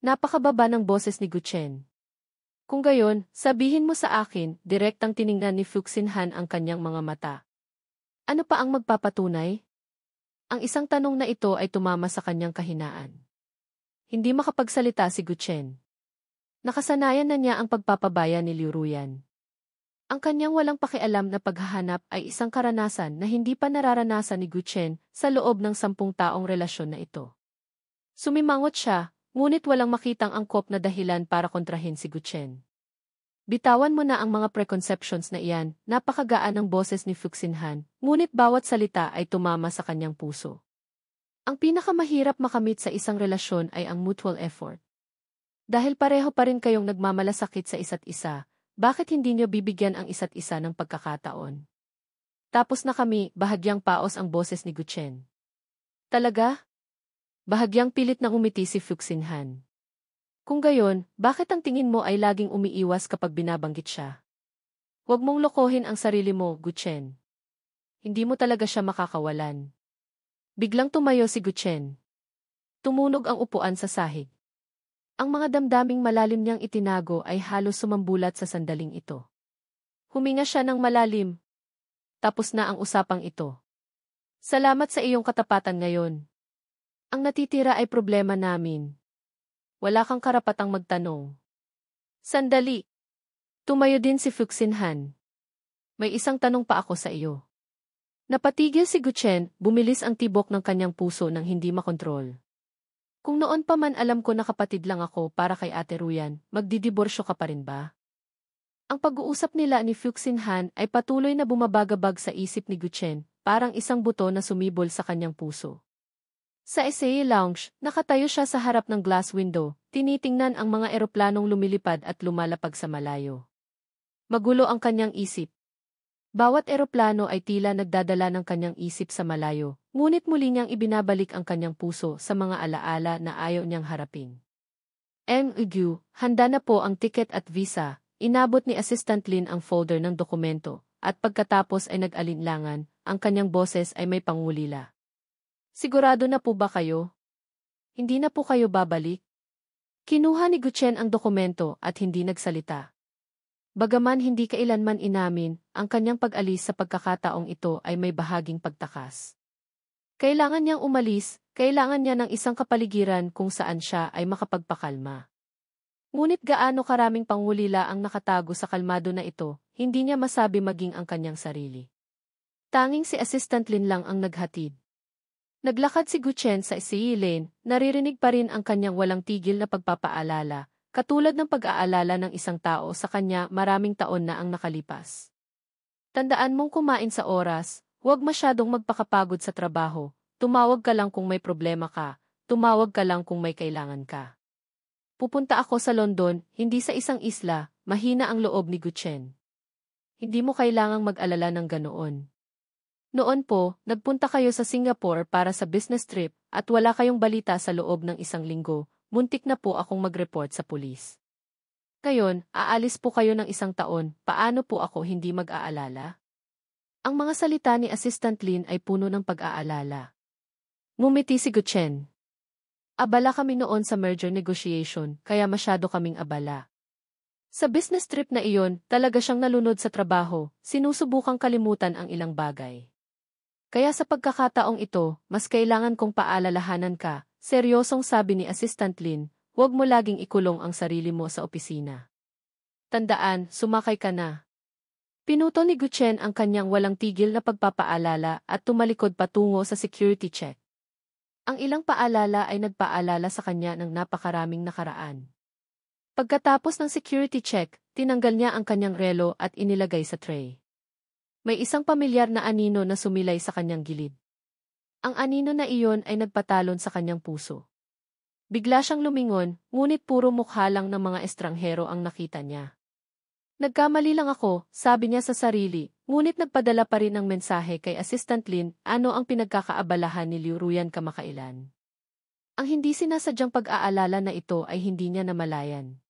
Napakababa ng boses ni Guchen. Kung gayon, sabihin mo sa akin, direktang tiningnan ni Fuxinhan ang kanyang mga mata. Ano pa ang magpapatunay? Ang isang tanong na ito ay tumama sa kanyang kahinaan. Hindi makapagsalita si Guchen. Nakasanayan na niya ang pagpapabaya ni Liu Ruyan. Ang kanyang walang pakialam na paghahanap ay isang karanasan na hindi pa nararanasan ni Guchen sa loob ng 10 taong relasyon na ito. Sumimangot siya, ngunit walang makitang angkop na dahilan para kontrahin si Guchen. Bitawan mo na ang mga preconceptions na iyan, napakagaan ng boses ni Fuxinhan, ngunit bawat salita ay tumama sa kanyang puso. Ang pinakamahirap makamit sa isang relasyon ay ang mutual effort. Dahil pareho pa rin kayong nagmamalasakit sa isa't isa, bakit hindi nyo bibigyan ang isa't isa ng pagkakataon? Tapos na kami, bahagyang paos ang boses ni Guchen. Talaga? Bahagyang pilit na umiti si Fuxinhan. Kung gayon, bakit ang tingin mo ay laging umiiwas kapag binabanggit siya? Huwag mong lokohin ang sarili mo, Guchen. Hindi mo talaga siya makakawalan. Biglang tumayo si Guchen. Tumunog ang upuan sa sahig. Ang mga damdaming malalim niyang itinago ay halos sumambulat sa sandaling ito. Huminga siya ng malalim. Tapos na ang usapang ito. Salamat sa iyong katapatan ngayon. Ang natitira ay problema namin. Wala kang karapatang magtanong. Sandali. Tumayo din si Fuxinhan. May isang tanong pa ako sa iyo. Napatigil si Guchen, bumilis ang tibok ng kanyang puso nang hindi makontrol. Kung noon pa man alam ko na kapatid lang ako para kay Ate Ruyan, magdidiborsyo ka pa rin ba? Ang pag-uusap nila ni Fuxinhan ay patuloy na bumabagabag sa isip ni Guchen, parang isang buto na sumibol sa kanyang puso. Sa Essay Lounge, nakatayo siya sa harap ng glass window, tinitingnan ang mga eroplanong lumilipad at lumalapag sa malayo. Magulo ang kanyang isip. Bawat eroplano ay tila nagdadala ng kanyang isip sa malayo, ngunit muli niyang ibinabalik ang kanyang puso sa mga alaala na ayaw niyang harapin. Handa na po ang ticket at visa, inabot ni Assistant Lin ang folder ng dokumento, at pagkatapos ay nag-alinlangan, ang kanyang boses ay may pangulila. Sigurado na po ba kayo? Hindi na po kayo babalik? Kinuha ni Guchen ang dokumento at hindi nagsalita. Bagaman hindi kailanman inamin, ang kanyang pag-alis sa pagkakataong ito ay may bahaging pagtakas. Kailangan niyang umalis, kailangan niya ng isang kapaligiran kung saan siya ay makapagpakalma. Ngunit gaano karaming pangulila ang nakatago sa kalmado na ito, hindi niya masabi maging ang kanyang sarili. Tanging si Assistant Lin lang ang naghatid. Naglakad si Guchen sa Essay Lane, naririnig pa rin ang kanyang walang tigil na pagpapaalala, katulad ng pag-aalala ng isang tao sa kanya maraming taon na ang nakalipas. Tandaan mong kumain sa oras, huwag masyadong magpakapagod sa trabaho, tumawag ka lang kung may problema ka, tumawag ka lang kung may kailangan ka. Pupunta ako sa London, hindi sa isang isla, mahina ang loob ni Guchen. Hindi mo kailangang mag-alala ng ganoon. Noon po, nagpunta kayo sa Singapore para sa business trip at wala kayong balita sa loob ng 1 linggo. Muntik na po akong mag-report sa pulis. Ngayon, aalis po kayo ng 1 taon, paano po ako hindi mag-aalala? Ang mga salita ni Assistant Lin ay puno ng pag-aalala. Ngumiti si Guchen. Abala kami noon sa merger negotiation, kaya masyado kaming abala. Sa business trip na iyon, talaga siyang nalunod sa trabaho, sinusubukang kalimutan ang ilang bagay. Kaya sa pagkakataong ito, mas kailangan kong paalalahanan ka, seryosong sabi ni Assistant Lin, huwag mo laging ikulong ang sarili mo sa opisina. Tandaan, sumakay ka na. Pinuto ni Guchen ang kanyang walang tigil na pagpapaalala at tumalikod patungo sa security check. Ang ilang paalala ay nagpaalala sa kanya ng napakaraming nakaraan. Pagkatapos ng security check, tinanggal niya ang kanyang relo at inilagay sa tray. May isang pamilyar na anino na sumilay sa kanyang gilid. Ang anino na iyon ay nagpatalon sa kanyang puso. Bigla siyang lumingon, ngunit puro mukha lang ng mga estranghero ang nakita niya. Nagkamali lang ako, sabi niya sa sarili, ngunit nagpadala pa rin ng mensahe kay Assistant Lin, ano ang pinagkakaabalahan ni Liu Ruyan kamakailan. Ang hindi sinasadyang pag-aalala na ito ay hindi niya namalayan.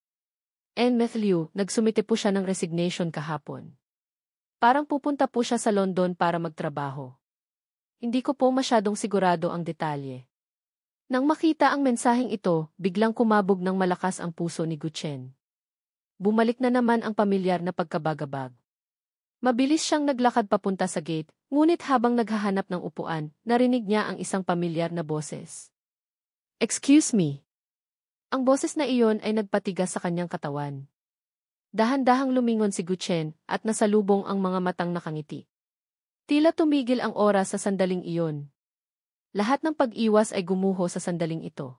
Matthew, nagsumite po siya ng resignation kahapon. Parang pupunta po siya sa London para magtrabaho. Hindi ko po masyadong sigurado ang detalye. Nang makita ang mensaheng ito, biglang kumabog ng malakas ang puso ni Guchen. Bumalik na naman ang pamilyar na pagkabagabag. Mabilis siyang naglakad papunta sa gate, ngunit habang naghahanap ng upuan, narinig niya ang isang pamilyar na boses. Excuse me. Ang boses na iyon ay nagpatigas sa kanyang katawan. Dahan-dahang lumingon si Guchen at nasalubong ang mga matang nakangiti. Tila tumigil ang oras sa sandaling iyon. Lahat ng pag-iwas ay gumuho sa sandaling ito.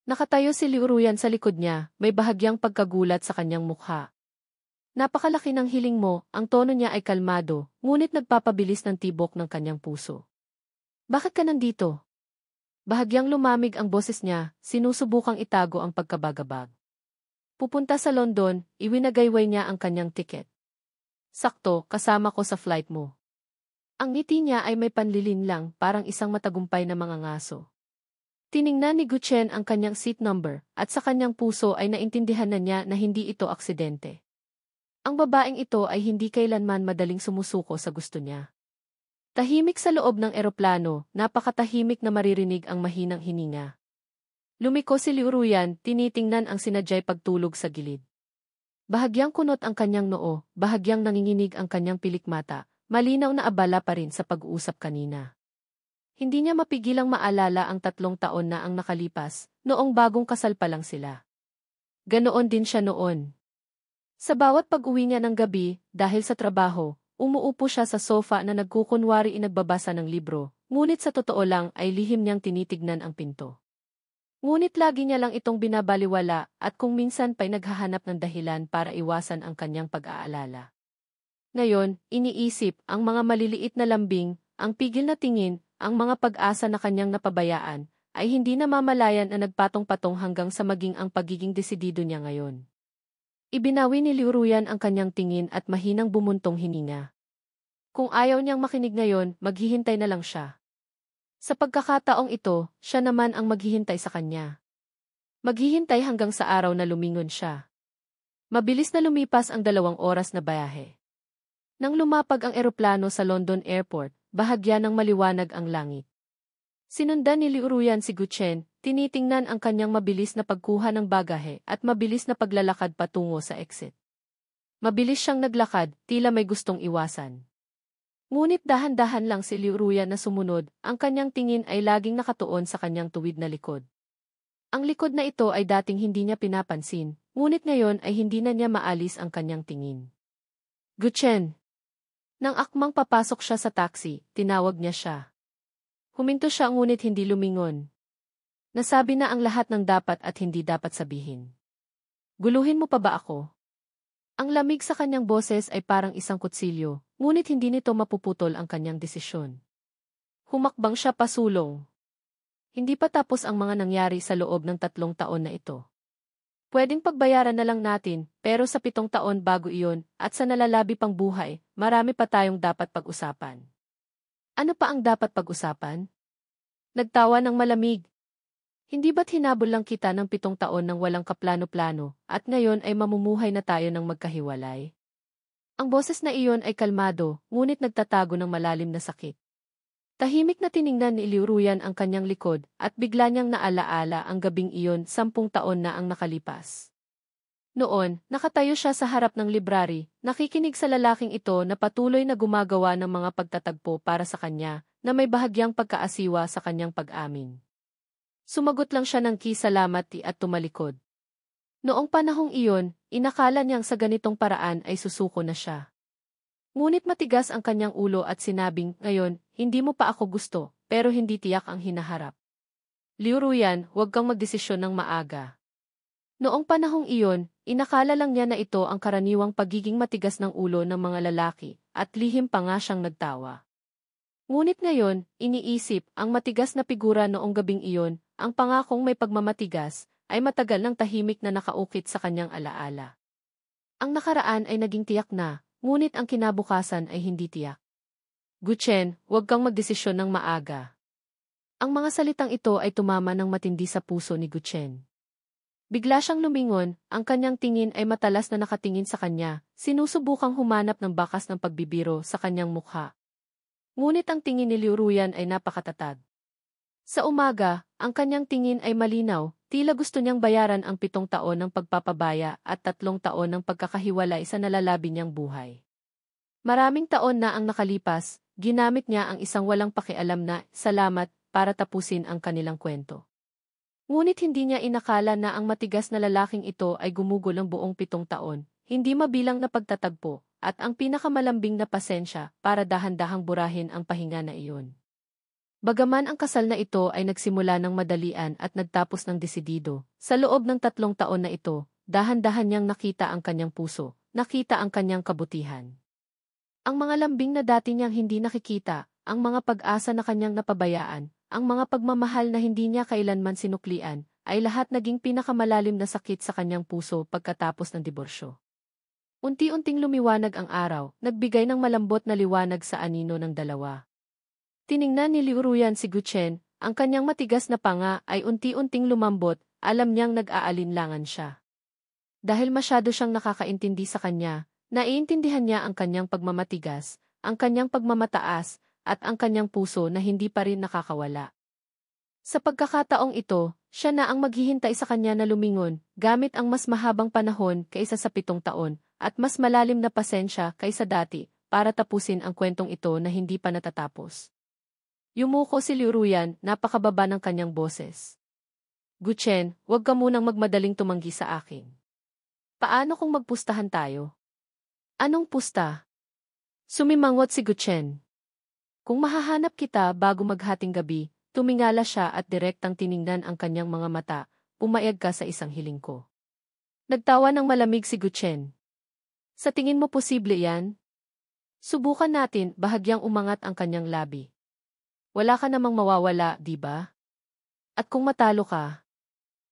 Nakatayo si Liu Ruyan sa likod niya, may bahagyang pagkagulat sa kanyang mukha. Napakalaki ng hiling mo, ang tono niya ay kalmado, ngunit nagpapabilis ng tibok ng kanyang puso. Bakit ka nandito? Bahagyang lumamig ang boses niya, sinusubukang itago ang pagkabagabag. Pupunta sa London, iwinagayway niya ang kanyang tiket. Sakto, kasama ko sa flight mo. Ang ngiti niya ay may panlilin lang, parang isang matagumpay na mga ngaso. Tiningnan ni Guchen ang kanyang seat number, at sa kanyang puso ay naintindihan na niya na hindi ito aksidente. Ang babaeng ito ay hindi kailanman madaling sumusuko sa gusto niya. Tahimik sa loob ng eroplano, napakatahimik na maririnig ang mahinang hininga. Lumiko si Liu Ruyan, tinitingnan ang sinadyay pagtulog sa gilid. Bahagyang kunot ang kanyang noo, bahagyang nanginginig ang kanyang pilikmata, malinaw na abala pa rin sa pag-uusap kanina. Hindi niya mapigilang maalala ang 3 taon na ang nakalipas, noong bagong kasal pa lang sila. Ganoon din siya noon. Sa bawat pag-uwi niya ng gabi, dahil sa trabaho, umuupo siya sa sofa na nagkukunwari nagbabasa ng libro, ngunit sa totoo lang ay lihim niyang tinitignan ang pinto. Ngunit lagi niya lang itong binabaliwala at kung minsan pa'y naghahanap ng dahilan para iwasan ang kanyang pag-aalala. Ngayon, iniisip ang mga maliliit na lambing, ang pigil na tingin, ang mga pag-asa na kanyang napabayaan, ay hindi namamalayan na nagpatong-patong hanggang sa maging ang pagiging desidido niya ngayon. Ibinawi ni Liu Ruyan ang kanyang tingin at mahinang bumuntong hininga. Kung ayaw niyang makinig ngayon, maghihintay na lang siya. Sa pagkakataong ito, siya naman ang maghihintay sa kanya. Maghihintay hanggang sa araw na lumingon siya. Mabilis na lumipas ang 2 oras na biyahe. Nang lumapag ang eroplano sa London Airport, bahagya ng maliwanag ang langit. Sinundan ni Liu Ruyan si Guchen, tinitingnan ang kanyang mabilis na pagkuha ng bagahe at mabilis na paglalakad patungo sa exit. Mabilis siyang naglakad, tila may gustong iwasan. Ngunit dahan-dahan lang si Liu Ruyan na sumunod, ang kanyang tingin ay laging nakatuon sa kanyang tuwid na likod. Ang likod na ito ay dating hindi niya pinapansin, ngunit ngayon ay hindi na niya maalis ang kanyang tingin. Guchen! Nang akmang papasok siya sa taxi, tinawag niya siya. Huminto siya ngunit hindi lumingon. Nasabi na ang lahat ng dapat at hindi dapat sabihin. Guluhin mo pa ba ako? Ang lamig sa kanyang boses ay parang isang kutsilyo, ngunit hindi nito mapuputol ang kanyang desisyon. Humakbang siya pasulong. Hindi pa tapos ang mga nangyari sa loob ng 3 taon na ito. Pwedeng pagbayaran na lang natin, pero sa 7 taon bago iyon, at sa nalalabi pang buhay, marami pa tayong dapat pag-usapan. Ano pa ang dapat pag-usapan? Nagtawa ng malamig. Hindi ba't hinabol lang kita ng 7 taon ng walang kaplano-plano, at ngayon ay mamumuhay na tayo ng magkahiwalay? Ang boses na iyon ay kalmado, ngunit nagtatago ng malalim na sakit. Tahimik na tiningnan ni Liu Ruyan ang kanyang likod, at bigla niyang naalaala ang gabing iyon 10 taon na ang nakalipas. Noon, nakatayo siya sa harap ng library, nakikinig sa lalaking ito na patuloy na gumagawa ng mga pagtatagpo para sa kanya, na may bahagyang pagkaasiwa sa kanyang pag-amin. Sumagot lang siya ng salamat at tumalikod. Noong panahong iyon, inakala niyang sa ganitong paraan ay susuko na siya. Ngunit matigas ang kanyang ulo at sinabing, ngayon, hindi mo pa ako gusto, pero hindi tiyak ang hinaharap. Liu Ruyan, huwag kang magdesisyon ng maaga. Noong panahong iyon, inakala lang niya na ito ang karaniwang pagiging matigas ng ulo ng mga lalaki, at lihim pa nga siyang nagtawa. Ngunit ngayon, iniisip, ang matigas na figura noong gabing iyon, ang pangakong may pagmamatigas, ay matagal ng tahimik na nakaukit sa kanyang alaala. Ang nakaraan ay naging tiyak na, ngunit ang kinabukasan ay hindi tiyak. Guchen, huwag kang magdesisyon ng maaga. Ang mga salitang ito ay tumama ng matindi sa puso ni Guchen. Bigla siyang lumingon, ang kanyang tingin ay matalas na nakatingin sa kanya, sinusubukang humanap ng bakas ng pagbibiro sa kanyang mukha. Ngunit ang tingin ni Liu Ruyan ay napakatatag. Sa umaga, ang kanyang tingin ay malinaw, tila gusto niyang bayaran ang 7 taon ng pagpapabaya at 3 taon ng pagkakahiwalay sa nalalabi niyang buhay. Maraming taon na ang nakalipas, ginamit niya ang isang walang pakialam na salamat para tapusin ang kanilang kwento. Ngunit hindi niya inakala na ang matigas na lalaking ito ay gumugol ang buong 7 taon, hindi mabilang na pagtatagpo, at ang pinakamalambing na pasensya para dahan-dahang burahin ang pahinga na iyon. Bagaman ang kasal na ito ay nagsimula ng madalian at nagtapos ng desidido, sa loob ng 3 taon na ito, dahan-dahan niyang nakita ang kanyang puso, nakita ang kanyang kabutihan. Ang mga lambing na dati niyang hindi nakikita, ang mga pag-asa na kanyang napabayaan, ang mga pagmamahal na hindi niya kailanman sinuklian, ay lahat naging pinakamalalim na sakit sa kanyang puso pagkatapos ng diborsyo. Unti-unting lumiwanag ang araw, nagbigay ng malambot na liwanag sa anino ng dalawa. Tiningnan ni Liu Ruyan si Guchen, ang kanyang matigas na panga ay unti-unting lumambot, alam niyang nag-aalinlangan siya. Dahil masyado siyang nakakaintindi sa kanya, naiintindihan niya ang kanyang pagmamatigas, ang kanyang pagmamataas, at ang kanyang puso na hindi pa rin nakakawala. Sa pagkakataong ito, siya na ang maghihintay sa kanya na lumingon, gamit ang mas mahabang panahon kaysa sa 7 taon, at mas malalim na pasensya kaysa dati, para tapusin ang kwentong ito na hindi pa natatapos. Yumuko si Liu Ruyan, napakababa ng kanyang boses. Guchen, huwag ka munang magmadaling tumanggi sa akin. Paano kung magpustahan tayo? Anong pusta? Sumimangot si Guchen. Kung mahahanap kita bago maghating gabi, tumingala siya at direktang tiningnan ang kanyang mga mata, pumayag ka sa isang hiling ko. Nagtawa ng malamig si Guchen. Sa tingin mo posible yan? Subukan natin, bahagyang umangat ang kanyang labi. Wala ka namang mawawala, di ba? At kung matalo ka?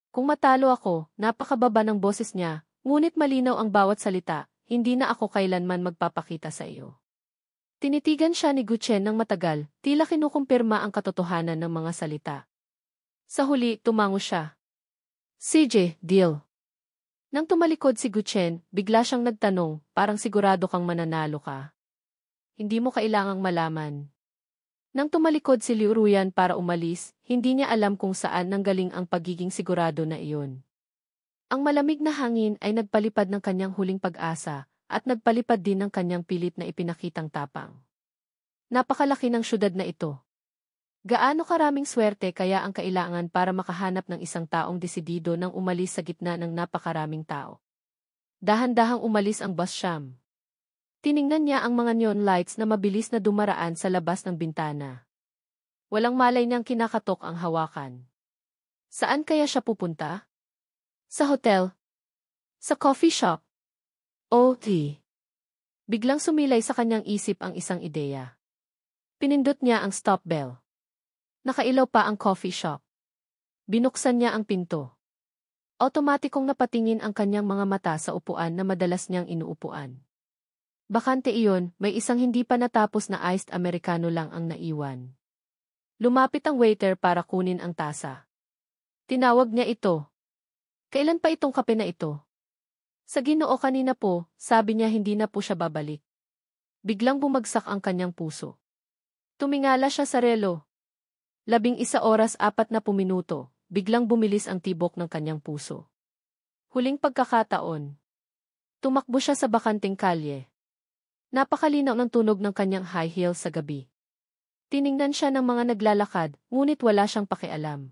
Kung matalo ako, napakababa ng boses niya, ngunit malinaw ang bawat salita, hindi na ako kailanman magpapakita sa iyo. Tinitigan siya ni Guchen ng matagal, tila kinukumpirma ang katotohanan ng mga salita. Sa huli, tumango siya. CJ, deal. Nang tumalikod si Guchen, bigla siyang nagtanong, parang sigurado kang mananalo ka. Hindi mo kailangang malaman. Nang tumalikod si Liu Ruyan para umalis, hindi niya alam kung saan nanggaling ang pagiging sigurado na iyon. Ang malamig na hangin ay nagpalipad ng kanyang huling pag-asa, at nagpalipad din ng kanyang pilit na ipinakitang tapang. Napakalaki ng syudad na ito. Gaano karaming swerte kaya ang kailangan para makahanap ng isang taong desidido nang umalis sa gitna ng napakaraming tao. Dahan-dahang umalis ang bus Sham. Tiningnan niya ang mga neon lights na mabilis na dumaraan sa labas ng bintana. Walang malay niyang kinakatok ang hawakan. Saan kaya siya pupunta? Sa hotel? Sa coffee shop? O tea? Biglang sumilay sa kanyang isip ang isang ideya. Pinindot niya ang stop bell. Nakailaw pa ang coffee shop. Binuksan niya ang pinto. Otomatikong napatingin ang kanyang mga mata sa upuan na madalas niyang inuupuan. Bakante iyon, may isang hindi pa natapos na iced americano lang ang naiwan. Lumapit ang waiter para kunin ang tasa. Tinawag niya ito. Kailan pa itong kape na ito? Sa Ginoo kanina po, sabi niya hindi na po siya babalik. Biglang bumagsak ang kanyang puso. Tumingala siya sa relo. 11:40 minuto, biglang bumilis ang tibok ng kanyang puso. Huling pagkakataon. Tumakbo siya sa bakanting kalye. Napakalinaw ng tunog ng kanyang high heels sa gabi. Tiningnan siya ng mga naglalakad, ngunit wala siyang pakialam.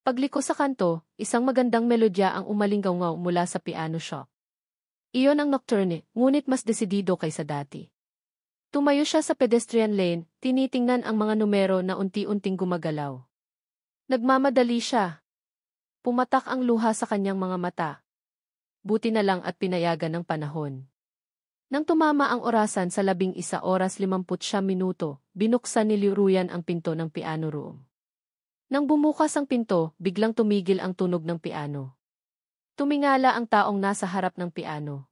Pagliko sa kanto, isang magandang melodya ang umalinggaw mula sa piano shop. Iyon ang nocturne, ngunit mas desidido kaysa dati. Tumayo siya sa pedestrian lane, tinitingnan ang mga numero na unti-unting gumagalaw. Nagmamadali siya. Pumatak ang luha sa kanyang mga mata. Buti na lang at pinayagan ng panahon. Nang tumama ang orasan sa 11:59, binuksan ni Liu Ruyan ang pinto ng piano room. Nang bumukas ang pinto, biglang tumigil ang tunog ng piano. Tumingala ang taong nasa harap ng piano.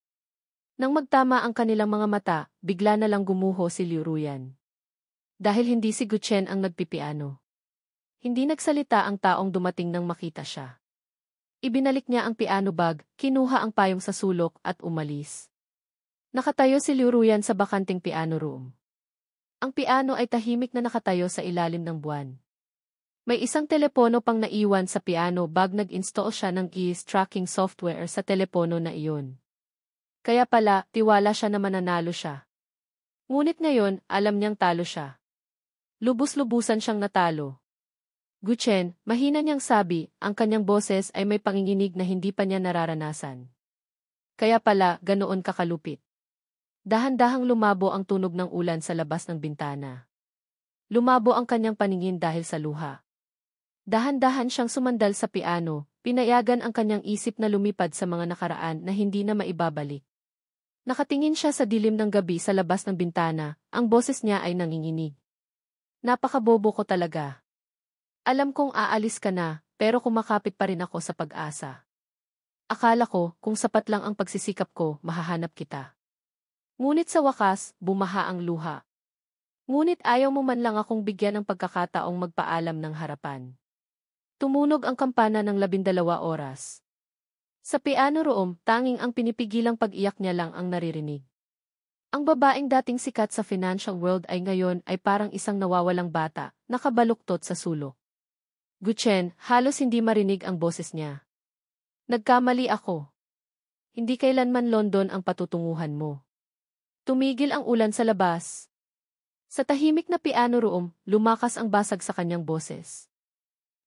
Nang magtama ang kanilang mga mata, bigla na lang gumuho si Liu Ruyan. Dahil hindi si Guchen ang nagpipiano. Hindi nagsalita ang taong dumating nang makita siya. Ibinalik niya ang piano bag, kinuha ang payong sa sulok at umalis. Nakatayo si Liu Ruyan sa bakanting piano room. Ang piano ay tahimik na nakatayo sa ilalim ng buwan. May isang telepono pang naiwan sa piano bag, nag-install siya ng keys tracking software sa telepono na iyon. Kaya pala, tiwala siya na mananalo siya. Ngunit ngayon, alam niyang talo siya. Lubos-lubusan siyang natalo. Guchen, mahina niyang sabi, ang kanyang boses ay may panginginig na hindi pa niya nararanasan. Kaya pala, ganoon kakalupit. Dahan-dahang lumabo ang tunog ng ulan sa labas ng bintana. Lumabo ang kanyang paningin dahil sa luha. Dahan-dahan siyang sumandal sa piano, pinayagan ang kanyang isip na lumipad sa mga nakaraan na hindi na maibabalik. Nakatingin siya sa dilim ng gabi sa labas ng bintana, ang boses niya ay nanginginig. Napakabobo ko talaga. Alam kong aalis ka na, pero kumakapit pa rin ako sa pag-asa. Akala ko, kung sapat lang ang pagsisikap ko, mahahanap kita. Ngunit sa wakas, bumaha ang luha. Ngunit ayaw mo man lang akong bigyan ng pagkakataong magpaalam ng harapan. Tumunog ang kampana ng 12 oras. Sa piano room, tanging ang pinipigilang pag-iyak niya lang ang naririnig. Ang babaeng dating sikat sa financial world ay ngayon ay parang isang nawawalang bata, nakabaluktot sa sulok. Guchen, halos hindi marinig ang boses niya. Nagkamali ako. Hindi kailanman London ang patutunguhan mo. Tumigil ang ulan sa labas. Sa tahimik na piano room, lumakas ang basag sa kanyang boses.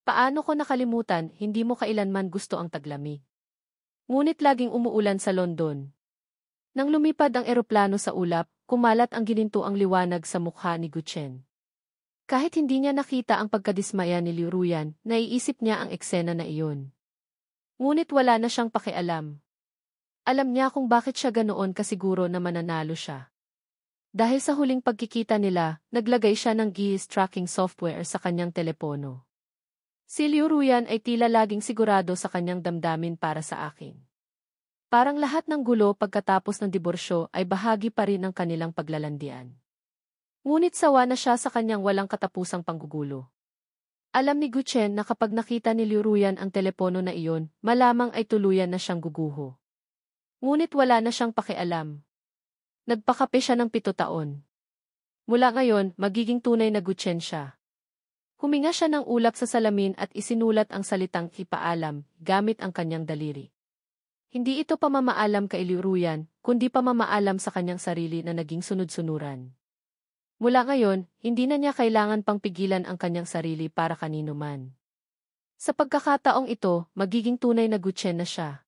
Paano ko nakalimutan, hindi mo kailanman gusto ang taglamig. Ngunit laging umuulan sa London. Nang lumipad ang eroplano sa ulap, kumalat ang ginintuang liwanag sa mukha ni Guchen. Kahit hindi niya nakita ang pagkadismaya ni Liu Ruyan, naiisip niya ang eksena na iyon. Ngunit wala na siyang pakialam. Alam niya kung bakit siya ganoon kasiguro na mananalo siya. Dahil sa huling pagkikita nila, naglagay siya ng GIS tracking software sa kanyang telepono. Si Liu Ruyan ay tila laging sigurado sa kanyang damdamin para sa akin. Parang lahat ng gulo pagkatapos ng diborsyo ay bahagi pa rin ng kanilang paglalandian. Ngunit sawa na siya sa kanyang walang katapusang panggugulo. Alam ni Guchen na kapag nakita ni Liu Ruyan ang telepono na iyon, malamang ay tuluyan na siyang guguho. Ngunit wala na siyang pakialam. Nagpakape siya ng 7 taon. Mula ngayon, magiging tunay na Guchen siya. Huminga siya ng ulap sa salamin at isinulat ang salitang ipaalam gamit ang kanyang daliri. Hindi ito pamamaalam kay Liu Ruyan, kundi pamamaalam sa kanyang sarili na naging sunod-sunuran. Mula ngayon, hindi na niya kailangan pang pigilan ang kanyang sarili para kanino man. Sa pagkakataong ito, magiging tunay na Guchen na siya.